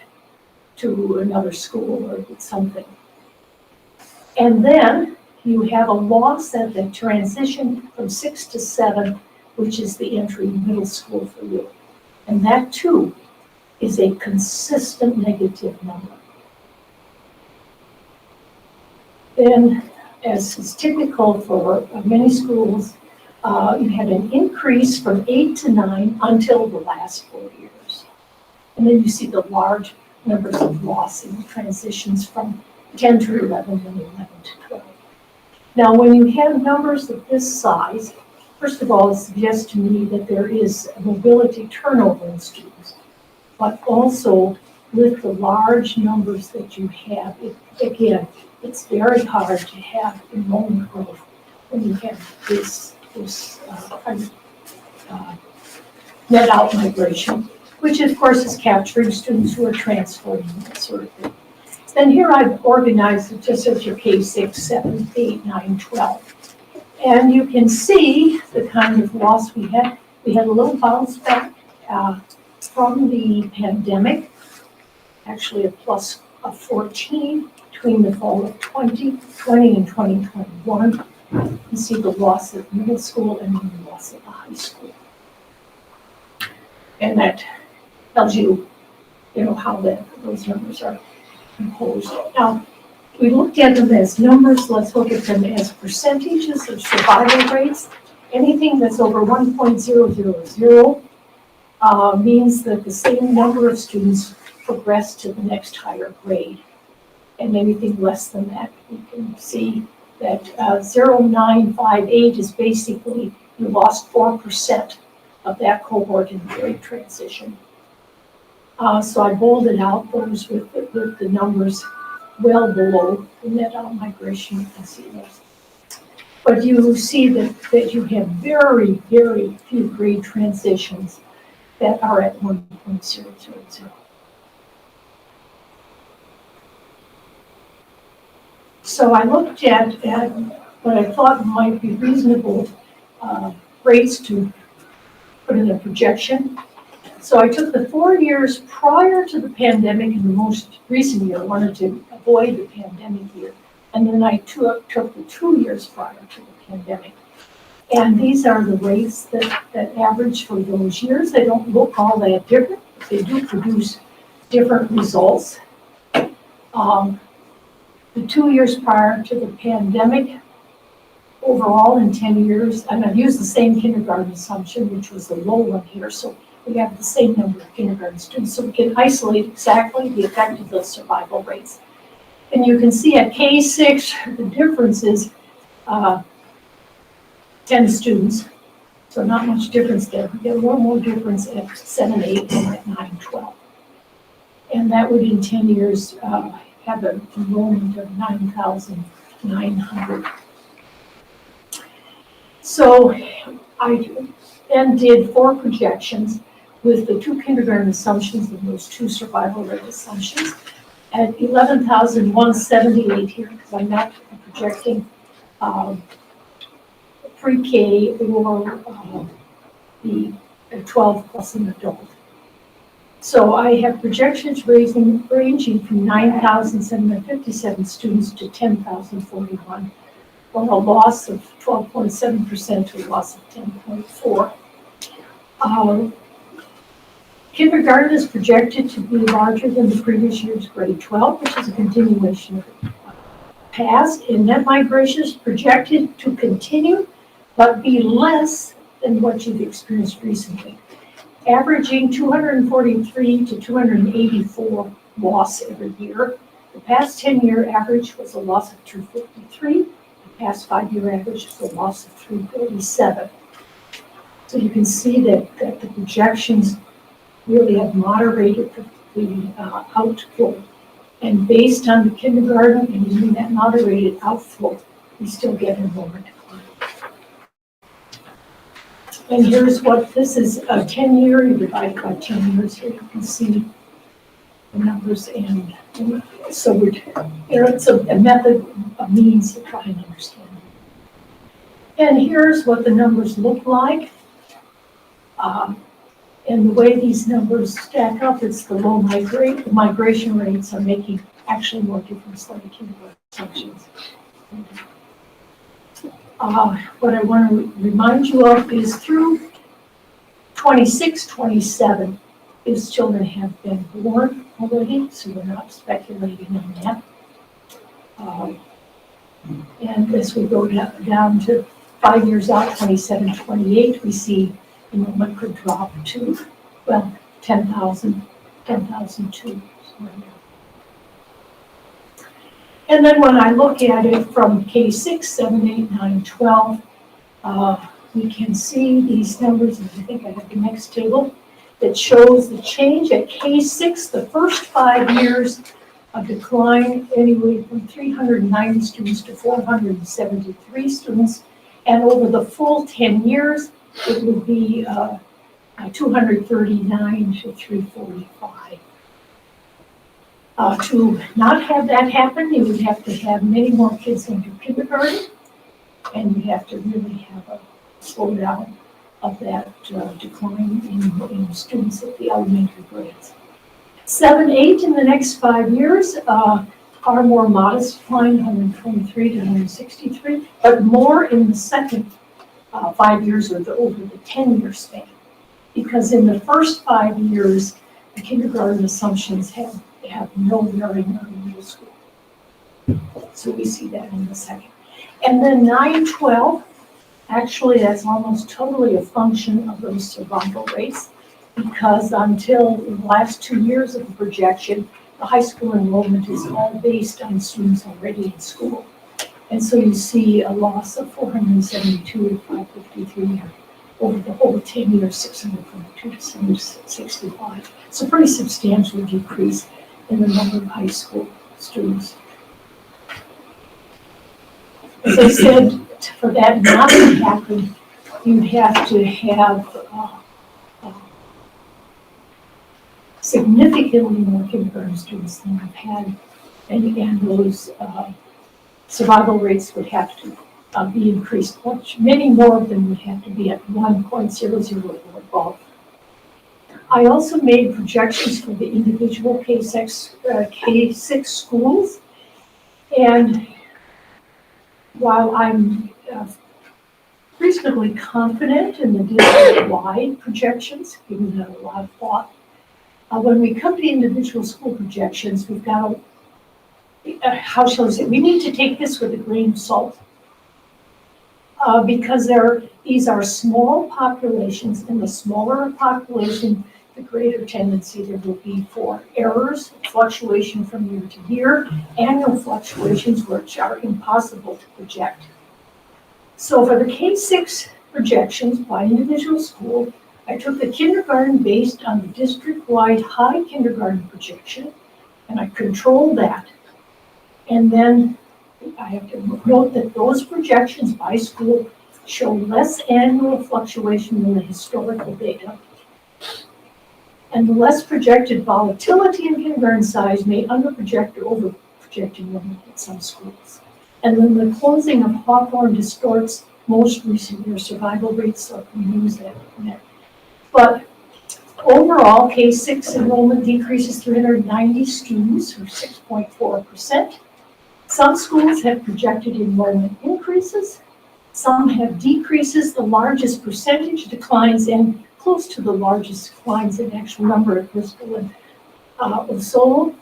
to another school or did something. And then you have a loss at the transition from 6 to 7, which is the entry middle school for you. And that too is a consistent negative number. Then, as is typical for many schools, you had an increase from 8 to 9 until the last 4 years. And then you see the large numbers of loss in transitions from 10 to 11 and 11 to 12. Now, when you have numbers of this size, first of all, it suggests to me that there is a mobility turnover in students, but also with the large numbers that you have, again, it's very hard to have enrollment growth when you have this kind of net out migration, which of course is capturing students who are transferring and that sort of thing. Then here I've organized it just as your K6, 7, 8, 9, 12. And you can see the kind of loss we had. We had a little bounce back from the pandemic, actually a plus of 14 between the fall of 2020 and 2021. You see the loss at middle school and then the loss at the high school. And that tells you, how those numbers are composed. Now, we looked at them as numbers. Let's look at them as percentages of survival rates. Anything that's over 1.000 means that the same number of students progress to the next higher grade. And anything less than that, you can see that 0.958 is basically you lost 4% of that cohort in the grade transition. So I bolded out those with the numbers well below the net out migration. You can see those. But you see that you have very, very few grade transitions that are at 1.000. So I looked at what I thought might be reasonable rates to put in a projection. So I took the 4 years prior to the pandemic and the most recent year. I wanted to avoid the pandemic year. And then I took the 2 years prior to the pandemic. And these are the rates that average for those years. They don't look all that different, but they do produce different results. The 2 years prior to the pandemic, overall in 10 years, and I've used the same kindergarten assumption, which was the low one here, so we have the same number of kindergarten students, so we can isolate exactly the effect of those survival rates. And you can see at K6, the difference is 10 students, so not much difference there. We get a little more difference at 7, 8, and at 9, 12. And that would in 10 years have an enrollment of 9,900. So I then did 4 projections with the 2 kindergarten assumptions and those 2 survival rate assumptions at 11,178 here, because I'm not projecting pre-K or the 12 plus an adult. So I have projections ranging from 9,757 students to 10,041, or a loss of 12.7% to a loss of 10.4%. Kindergarten is projected to be larger than the previous year's grade 12, which is a continuation of the past. And net migration is projected to continue, but be less than what you've experienced recently, averaging 243 to 284 loss every year. The past 10-year average was a loss of 253. The past 5-year average was a loss of 337. So you can see that the projections really have moderated the outflow. And based on the kindergarten and using that moderated outflow, we still get enrollment decline. And here's what this is, a 10-year, you divide by 10 years here, you can see the numbers, and so we're, it's a method, a means to try and understand. And here's what the numbers look like. And the way these numbers stack up, it's the low migration rates are making actually more difference than the kindergarten assumptions. What I want to remind you of is through 26, 27, these children have been born already, so we're not speculating on that. And as we go down to 5 years out, 27, 28, we see enrollment could drop to, well, 10,000, 10,002. And then when I look at it from K6, 7, 8, 9, 12, we can see these numbers, and I think I have the next table, that shows the change at K6, the first 5 years, a decline anyway from 390 students to 473 students, and over the full 10 years, it would be 239 to 345. To not have that happen, you would have to have many more kids into kindergarten, and you have to really have a slowdown of that decline in students at the elementary grades. 7, 8 in the next 5 years are more modest decline, 123 to 163, but more in the second 5 years or over the 10-year span. Because in the first 5 years, the kindergarten assumptions have no bearing on middle school. So we see that in the second. And then 9, 12, actually that's almost totally a function of those survival rates, because until the last 2 years of the projection, the high school enrollment is all based on students already in school. And so you see a loss of 472 to 553 over the whole 10 years, 642 to 765. It's a pretty substantial decrease in the number of high school students. As I said, for that not to happen, you'd have to have significantly more kindergarten students than I've had, and those survival rates would have to be increased much. Many more of them would have to be at 1.00 or above. I also made projections for the individual K6 schools, and while I'm reasonably confident in the district-wide projections, given that a lot of thought, when we come to individual school projections, we've got how shall I say, we need to take this with a grain of salt. Because these are small populations, and the smaller a population, the greater tendency there will be for errors, fluctuation from year to year, annual fluctuations which are impossible to project. So for the K6 projections by individual school, I took the kindergarten based on the district-wide high kindergarten projection, and I controlled that And then I have to note that those projections by school show less annual fluctuation than the historical data. And the less projected volatility in kindergarten size may underproject or overproject enrollment at some schools. And then the closing of Hawthorne distorts most recent year survival rates, so we use that. But overall, K-6 enrollment decreases 390 students, or 6.4%. Some schools have projected enrollment increases. Some have decreases. The largest percentage declines, and close to the largest declines in actual number at Bristol and Osolo.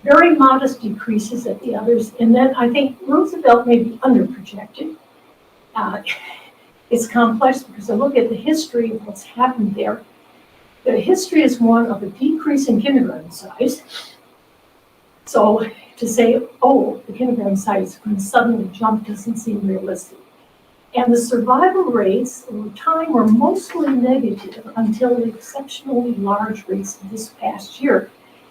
Very modest decreases at the others. And then I think Roosevelt may be underprojected. It's complex because I look at the history of what's happened there. The history is one of a decrease in kindergarten size. So to say, oh, the kindergarten size is going to suddenly jump doesn't seem realistic. And the survival rates over time were mostly negative until the exceptionally large rates of this past year.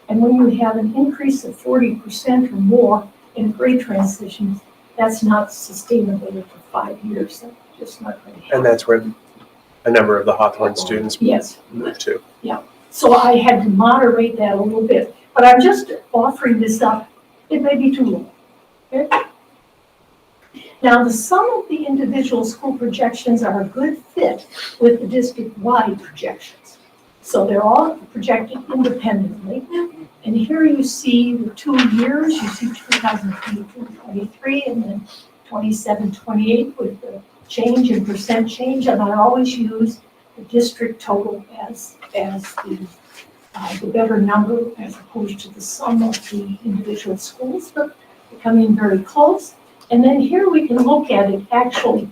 And when you have an increase of 40% or more in grade transitions, that's not sustainable for 5 years. That's just not going to happen. And that's where a number of the Hawthorne students Yes. moved to. So I had to moderate that a little bit, but I'm just offering this up. It may be too low. Okay? Now, the sum of the individual school projections are a good fit with the district-wide projections. So they're all projected independently. And here you see the 2 years. You see 2022-23 and then 27-28 with the change in percent change. And I always use the district total as the better number as opposed to the sum of the individual schools, but becoming very close. And then here we can look at it actually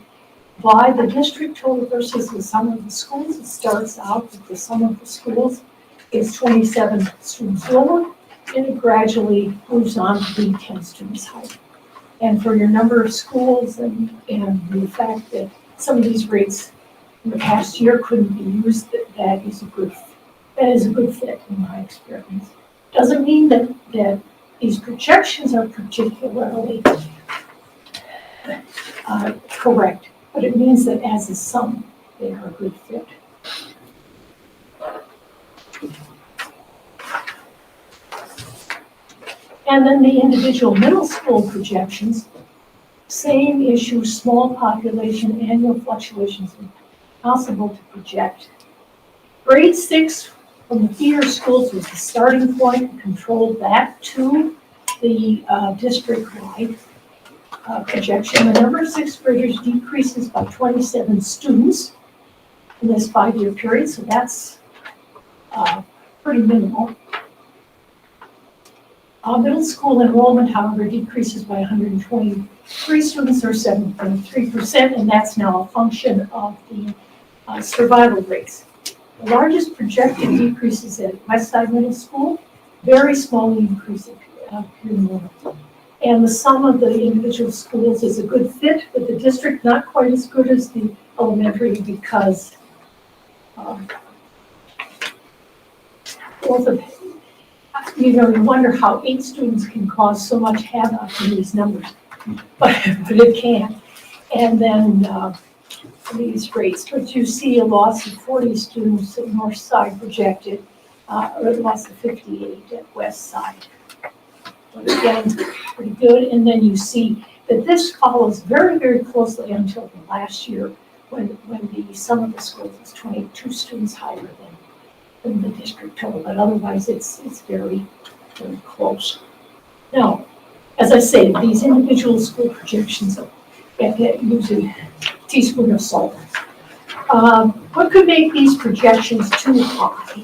by the district total versus the sum of the schools. It starts out with the sum of the schools is 27 students lower, and it gradually moves on to being 10 students higher. And for your number of schools and the fact that some of these rates in the past year couldn't be used, that is a good fit in my experience. Doesn't mean that these projections are particularly correct, but it means that as a sum, they are a good fit. And then the individual middle school projections, same issue, small population, annual fluctuations, impossible to project. Grade 6 from the feeder schools was the starting point, controlled that to the district-wide projection. The number of 6th graders decreases by 27 students in this 5-year period, so that's pretty minimal. Middle school enrollment, however, decreases by 123 students, or 7.3%, and that's now a function of the survival rates. The largest projected decreases at Westside Middle School, very small increase in enrollment. And the sum of the individual schools is a good fit, but the district not quite as good as the elementary because both of you wonder how 8 students can cause so much havoc in these numbers, but it can. And then these rates, but you see a loss of 40 students at North Side projected, or a loss of 58 at West Side. But again, pretty good. And then you see that this follows very, very closely until the last year when the sum of the schools is 22 students higher than the district total. But otherwise, it's very, very close. Now, as I say, these individual school projections are using a teaspoon of salt. What could make these projections too high?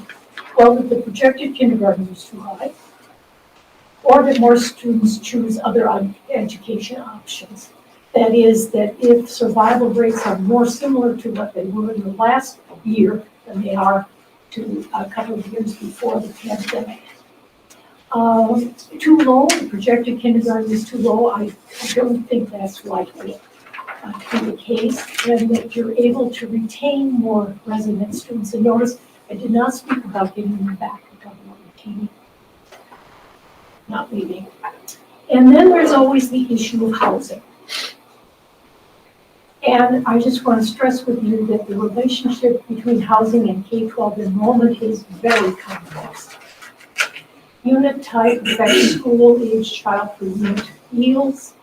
Well, that the projected kindergarten is too high, or that more students choose other education options. That is, that if survival rates are more similar to what they were in the last year than they are to a couple of years before the pandemic. Too low, the projected kindergarten is too low. I don't think that's likely to be the case, and that you're able to retain more resident students. And notice, I did not speak about getting them back, I'm talking about retaining, not leaving. And then there's always the issue of housing. And I just want to stress with you that the relationship between housing and K-12 enrollment is very complex. Unit type affects school age child per unit yields.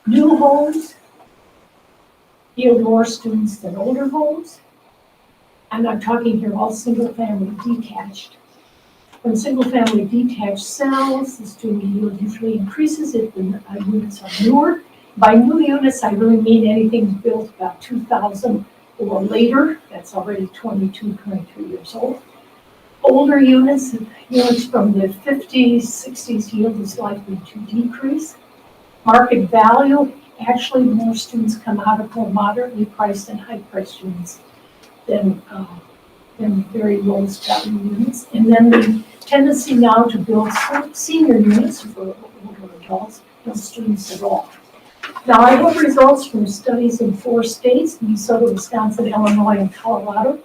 New homes yield more students than older homes. And I'm talking here all single-family detached. When single-family detached sells, the student yield usually increases if the units are newer. By new units, I really mean anything built about 2000 or later. That's already 22, 23 years old. Older units from the 50s, 60s yield is likely to decrease. Market value, actually more students come out of more moderately priced and high-priced units than very low value units. And then the tendency now to build senior units for older adults, no students at all. Now, I have results from studies in 4 states, Minnesota, Wisconsin, Illinois, and Colorado.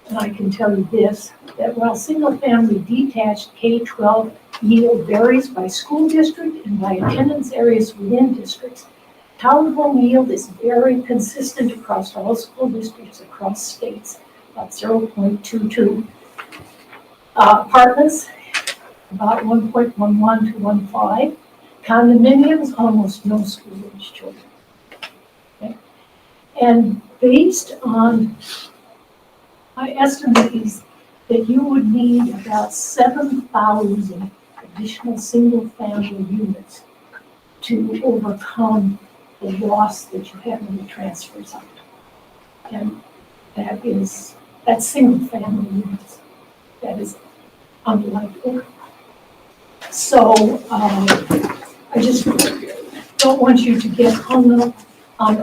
And I can tell you this, that while single-family detached K-12 yield varies by school district and by attendance areas within districts, townhome yield is very consistent across all school districts across states, about 0.22. Apartments, about 1.11 to 1.5. Condominiums, almost no school-age children. Okay. And based on my estimate is that you would need about 7,000 additional single-family units to overcome the loss that you have in the transfers out. And that's single-family units. That is unlikely. So I just don't want you to get hung up on,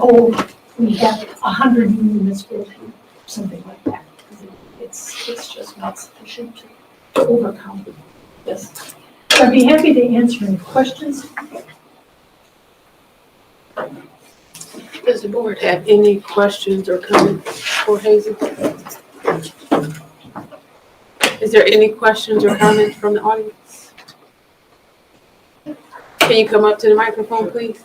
we have 100 new units built here, something like that. It's just not sufficient to overcome this. So I'd be happy to answer any questions. Does the board have any questions or comments for Hazel? Is there any questions or comments from the audience? Can you come up to the microphone, please?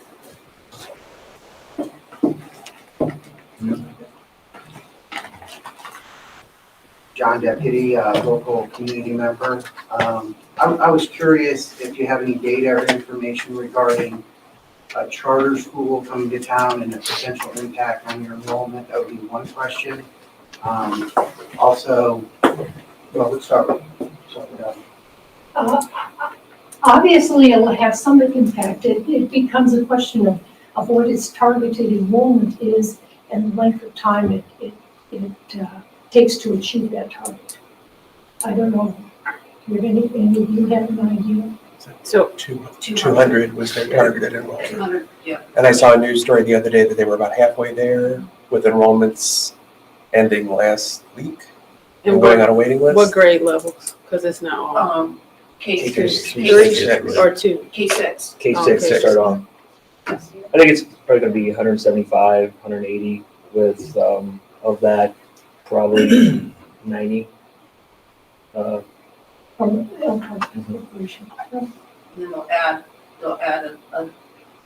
John Deputy, local community member. I was curious if you have any data or information regarding a charter school coming to town and the potential impact on your enrollment. That would be one question. Also, well, let's start with Obviously, it will have some impact. It becomes a question of what its targeted enrollment is and the length of time it takes to achieve that target. I don't know. Do any of you have an idea? So 200 was their targeted enrollment. 200, yeah. And I saw a news story the other day that they were about halfway there with enrollments ending last week and and going on a waiting list. what grade levels? Because it's not all. K K- Three K6. or 2? K6. K-6 Okay. to start off. I think it's probably gonna be 175, 180 with, of that, probably 90. From Elkhart Corporation. And then they'll add a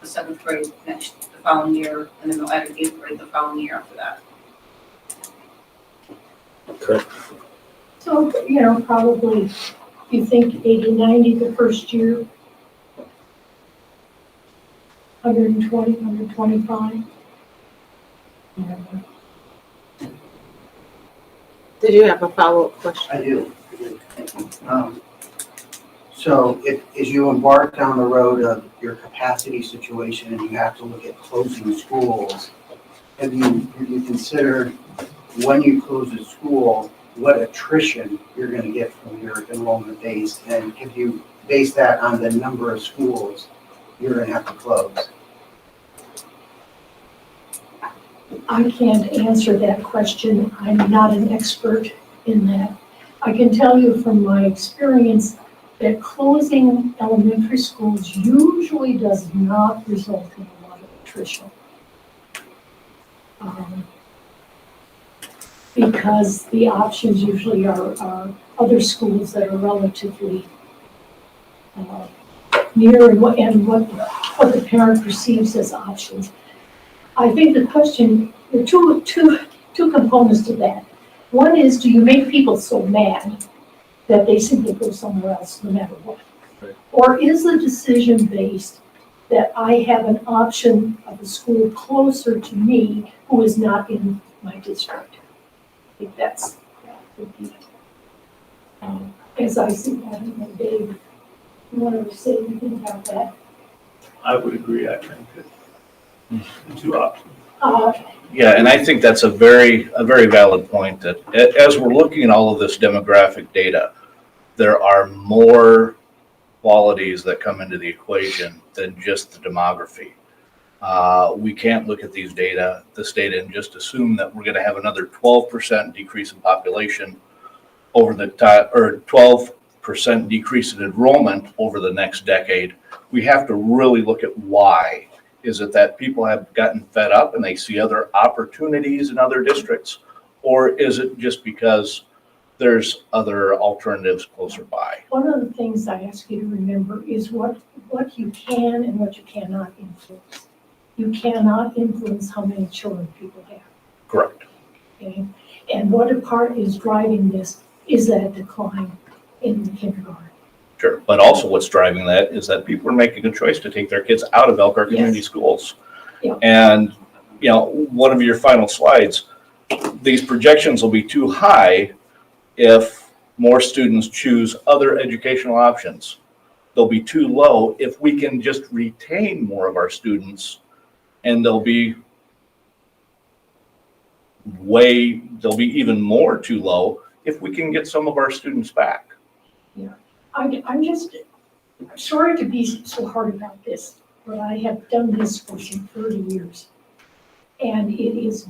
7th grade the following year, and then they'll add an 8th grade the following year after that. Correct. So, probably, you think 80, 90 the first year, 120, 125. Did you have a follow-up question? I do. So as you embark down the road of your capacity situation and you have to look at closing schools, have you considered when you close a school, what attrition you're going to get from your enrollment base? And if you base that on the number of schools you're going to have to close? I can't answer that question. I'm not an expert in that. I can tell you from my experience that closing elementary schools usually does not result in a lot of attrition. Because the options usually are other schools that are relatively near and what the parent perceives as options. I think the question, there are two components to that. One is, do you make people so mad that they simply go somewhere else no matter what? Right. Or is the decision based that I have an option of a school closer to me who is not in my district? I think that would be, as I see that, and Dave, you want to say anything about that? I would agree, I think that the two options. Yeah, and I think that's a very valid point, that as we're looking at all of this demographic data, there are more qualities that come into the equation than just the demography. We can't look at this data and just assume that we're gonna have another 12% decrease in population over the time, or 12% decrease in enrollment over the next decade. We have to really look at why. Is it that people have gotten fed up and they see other opportunities in other districts? Or is it just because there's other alternatives closer by? One of the things I ask you to remember is what you can and what you cannot influence. You cannot influence how many children people have. Correct. Okay? And what part is driving this is that decline in the kindergarten. Sure, but also what's driving that is that people are making a choice to take their kids out of Elkhart Community Yes. Schools. Yeah. And, one of your final slides, these projections will be too high if more students choose other educational options. They'll be too low if we can just retain more of our students, and they'll be even more too low if we can get some of our students back. I'm just sorry to be so hard about this, but I have done this for some 30 years. And it is,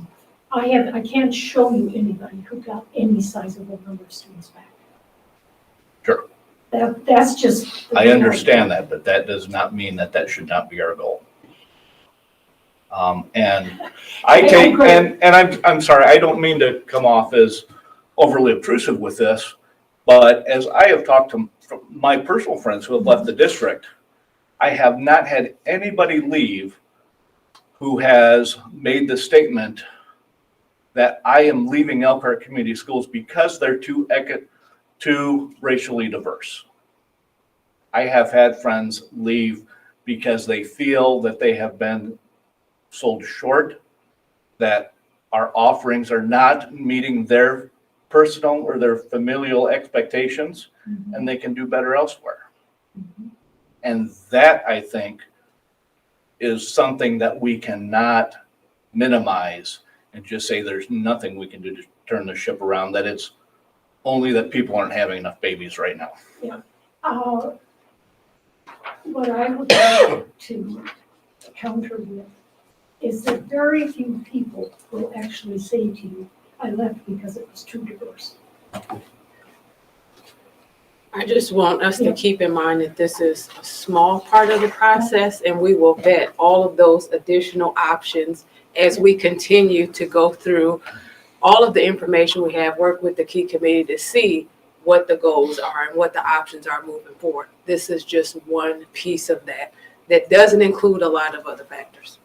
I can't show you anybody who got any sizable number of students back. Sure. That's just. I understand that, but that does not mean that that should not be our goal. And I take, and I'm sorry, I don't mean to come off as overly obtrusive with this, but as I have talked to my personal friends who have left the district, I have not had anybody leave who has made the statement that I am leaving Elkhart Community Schools because they're too racially diverse. I have had friends leave because they feel that they have been sold short, that our offerings are not meeting their personal or their familial expectations, and they can do better elsewhere. And that, I think, is something that we cannot minimize and just say there's nothing we can do to turn the ship around, that it's only that people aren't having enough babies right now. What I would like to counter with is that very few people will actually say to you, I left because it was too diverse. I just want us to keep in mind that this is a small part of the process, and we will vet all of those additional options as we continue to go through all of the information we have, work with the key committee to see what the goals are and what the options are moving forward. This is just one piece of that doesn't include a lot of other factors.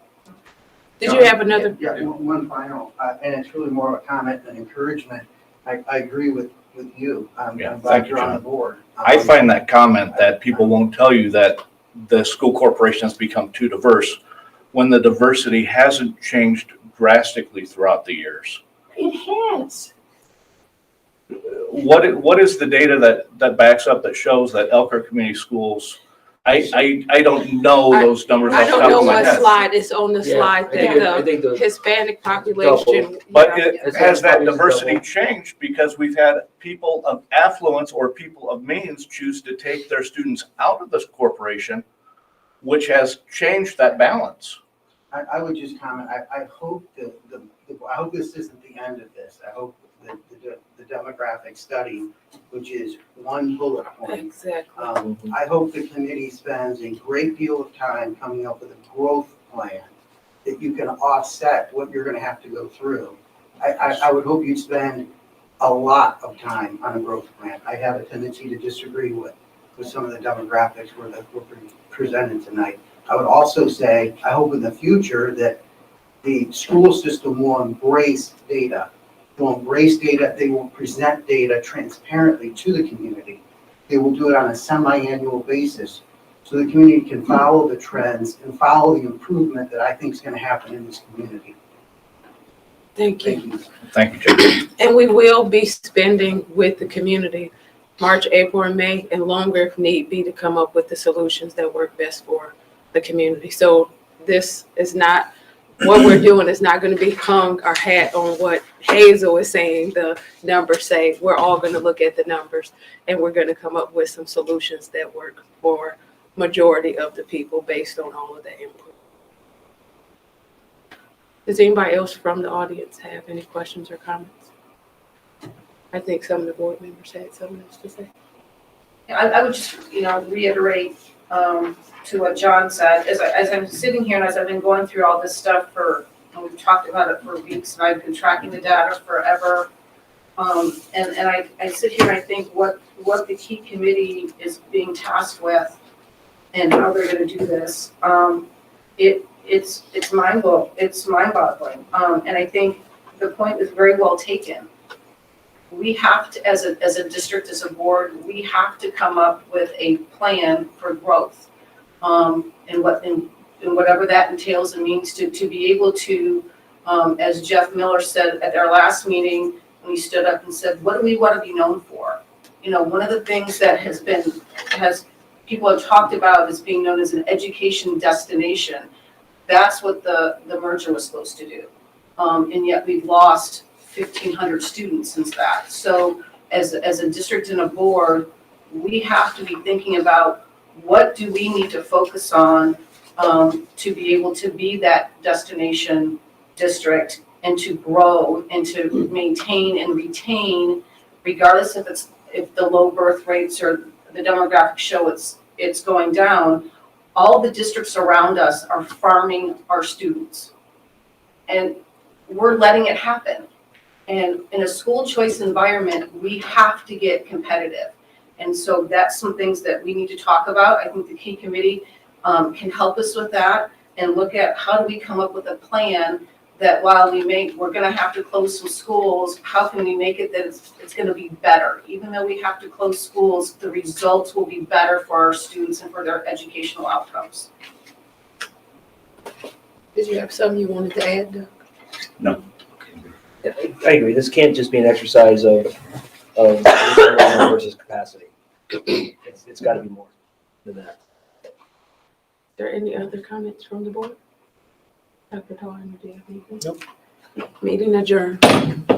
Did you have another? Yeah, one final, and it's really more of a comment than encouragement. I agree with you. I'm Yeah, glad thank you, you're on John. the board. I find that comment that people won't tell you that the school corporation has become too diverse when the diversity hasn't changed drastically throughout the years. It has. What is the data that backs up, that shows that Elkhart Community Schools, I don't know those numbers I off the don't top know of my what head. slide is on the Yeah, slide I think that the Hispanic population. But It's has that double. diversity changed because we've had people of affluence or people of means choose to take their students out of this corporation, which has changed that balance? I would just comment, I hope that I hope this isn't the end of this. I hope that the demographic study, which is one bullet point, Exactly. I hope the committee spends a great deal of time coming up with a growth plan that you can offset what you're gonna have to go through. I would hope you'd spend a lot of time on a growth plan. I have a tendency to disagree with with some of the demographics that were presented tonight. I would also say, I hope in the future that the school system will embrace data. Will embrace data, they will present data transparently to the community. They will do it on a semi-annual basis so the community can follow the trends and follow the improvement that I think is going to happen in this community. Thank you. Thank you. Thank you, Jim. And we will be spending with the community March, April, and May, and longer if need be, to come up with the solutions that work best for the community. So this is not, what we're doing is not going to be hung our hat on what Hazel is saying the numbers say. We're all going to look at the numbers, and we're going to come up with some solutions that work for majority of the people based on all of the input. Does anybody else from the audience have any questions or comments? I think some of the board members had something else to say. I would just, reiterate to what John said, as I'm sitting here and as I've been going through all this stuff and we've talked about it for weeks, and I've been tracking the data forever. And I sit here and I think what the key committee is being tasked with and how they're gonna do this, it's mind-boggling. And I think the point is very well taken. We have to, as a district, as a board, we have to come up with a plan for growth. And whatever that entails and means to be able to, as Jeff Miller said at our last meeting, when he stood up and said, what do we want to be known for? One of the things that people have talked about is being known as an education destination. That's what the merger was supposed to do. And yet we've lost 1,500 students since that. So as a district and a board, we have to be thinking about what do we need to focus on to be able to be that destination district and to grow and to maintain and retain, regardless if the low birth rates or the demographics show it's going down. All the districts around us are farming our students, and we're letting it happen. And in a school choice environment, we have to get competitive. And so that's some things that we need to talk about. I think the key committee can help us with that and look at how do we come up with a plan that while we're gonna have to close some schools, how can we make it that it's gonna be better? Even though we have to close schools, the results will be better for our students and for their educational outcomes. Did you have something you wanted to add, Doug? Yeah, I agree. This can't just be an exercise of versus capacity. It's got to be more than that. Is there any other comments from the board? Dr. Tarn, do you have anything? Nope. Meeting adjourned.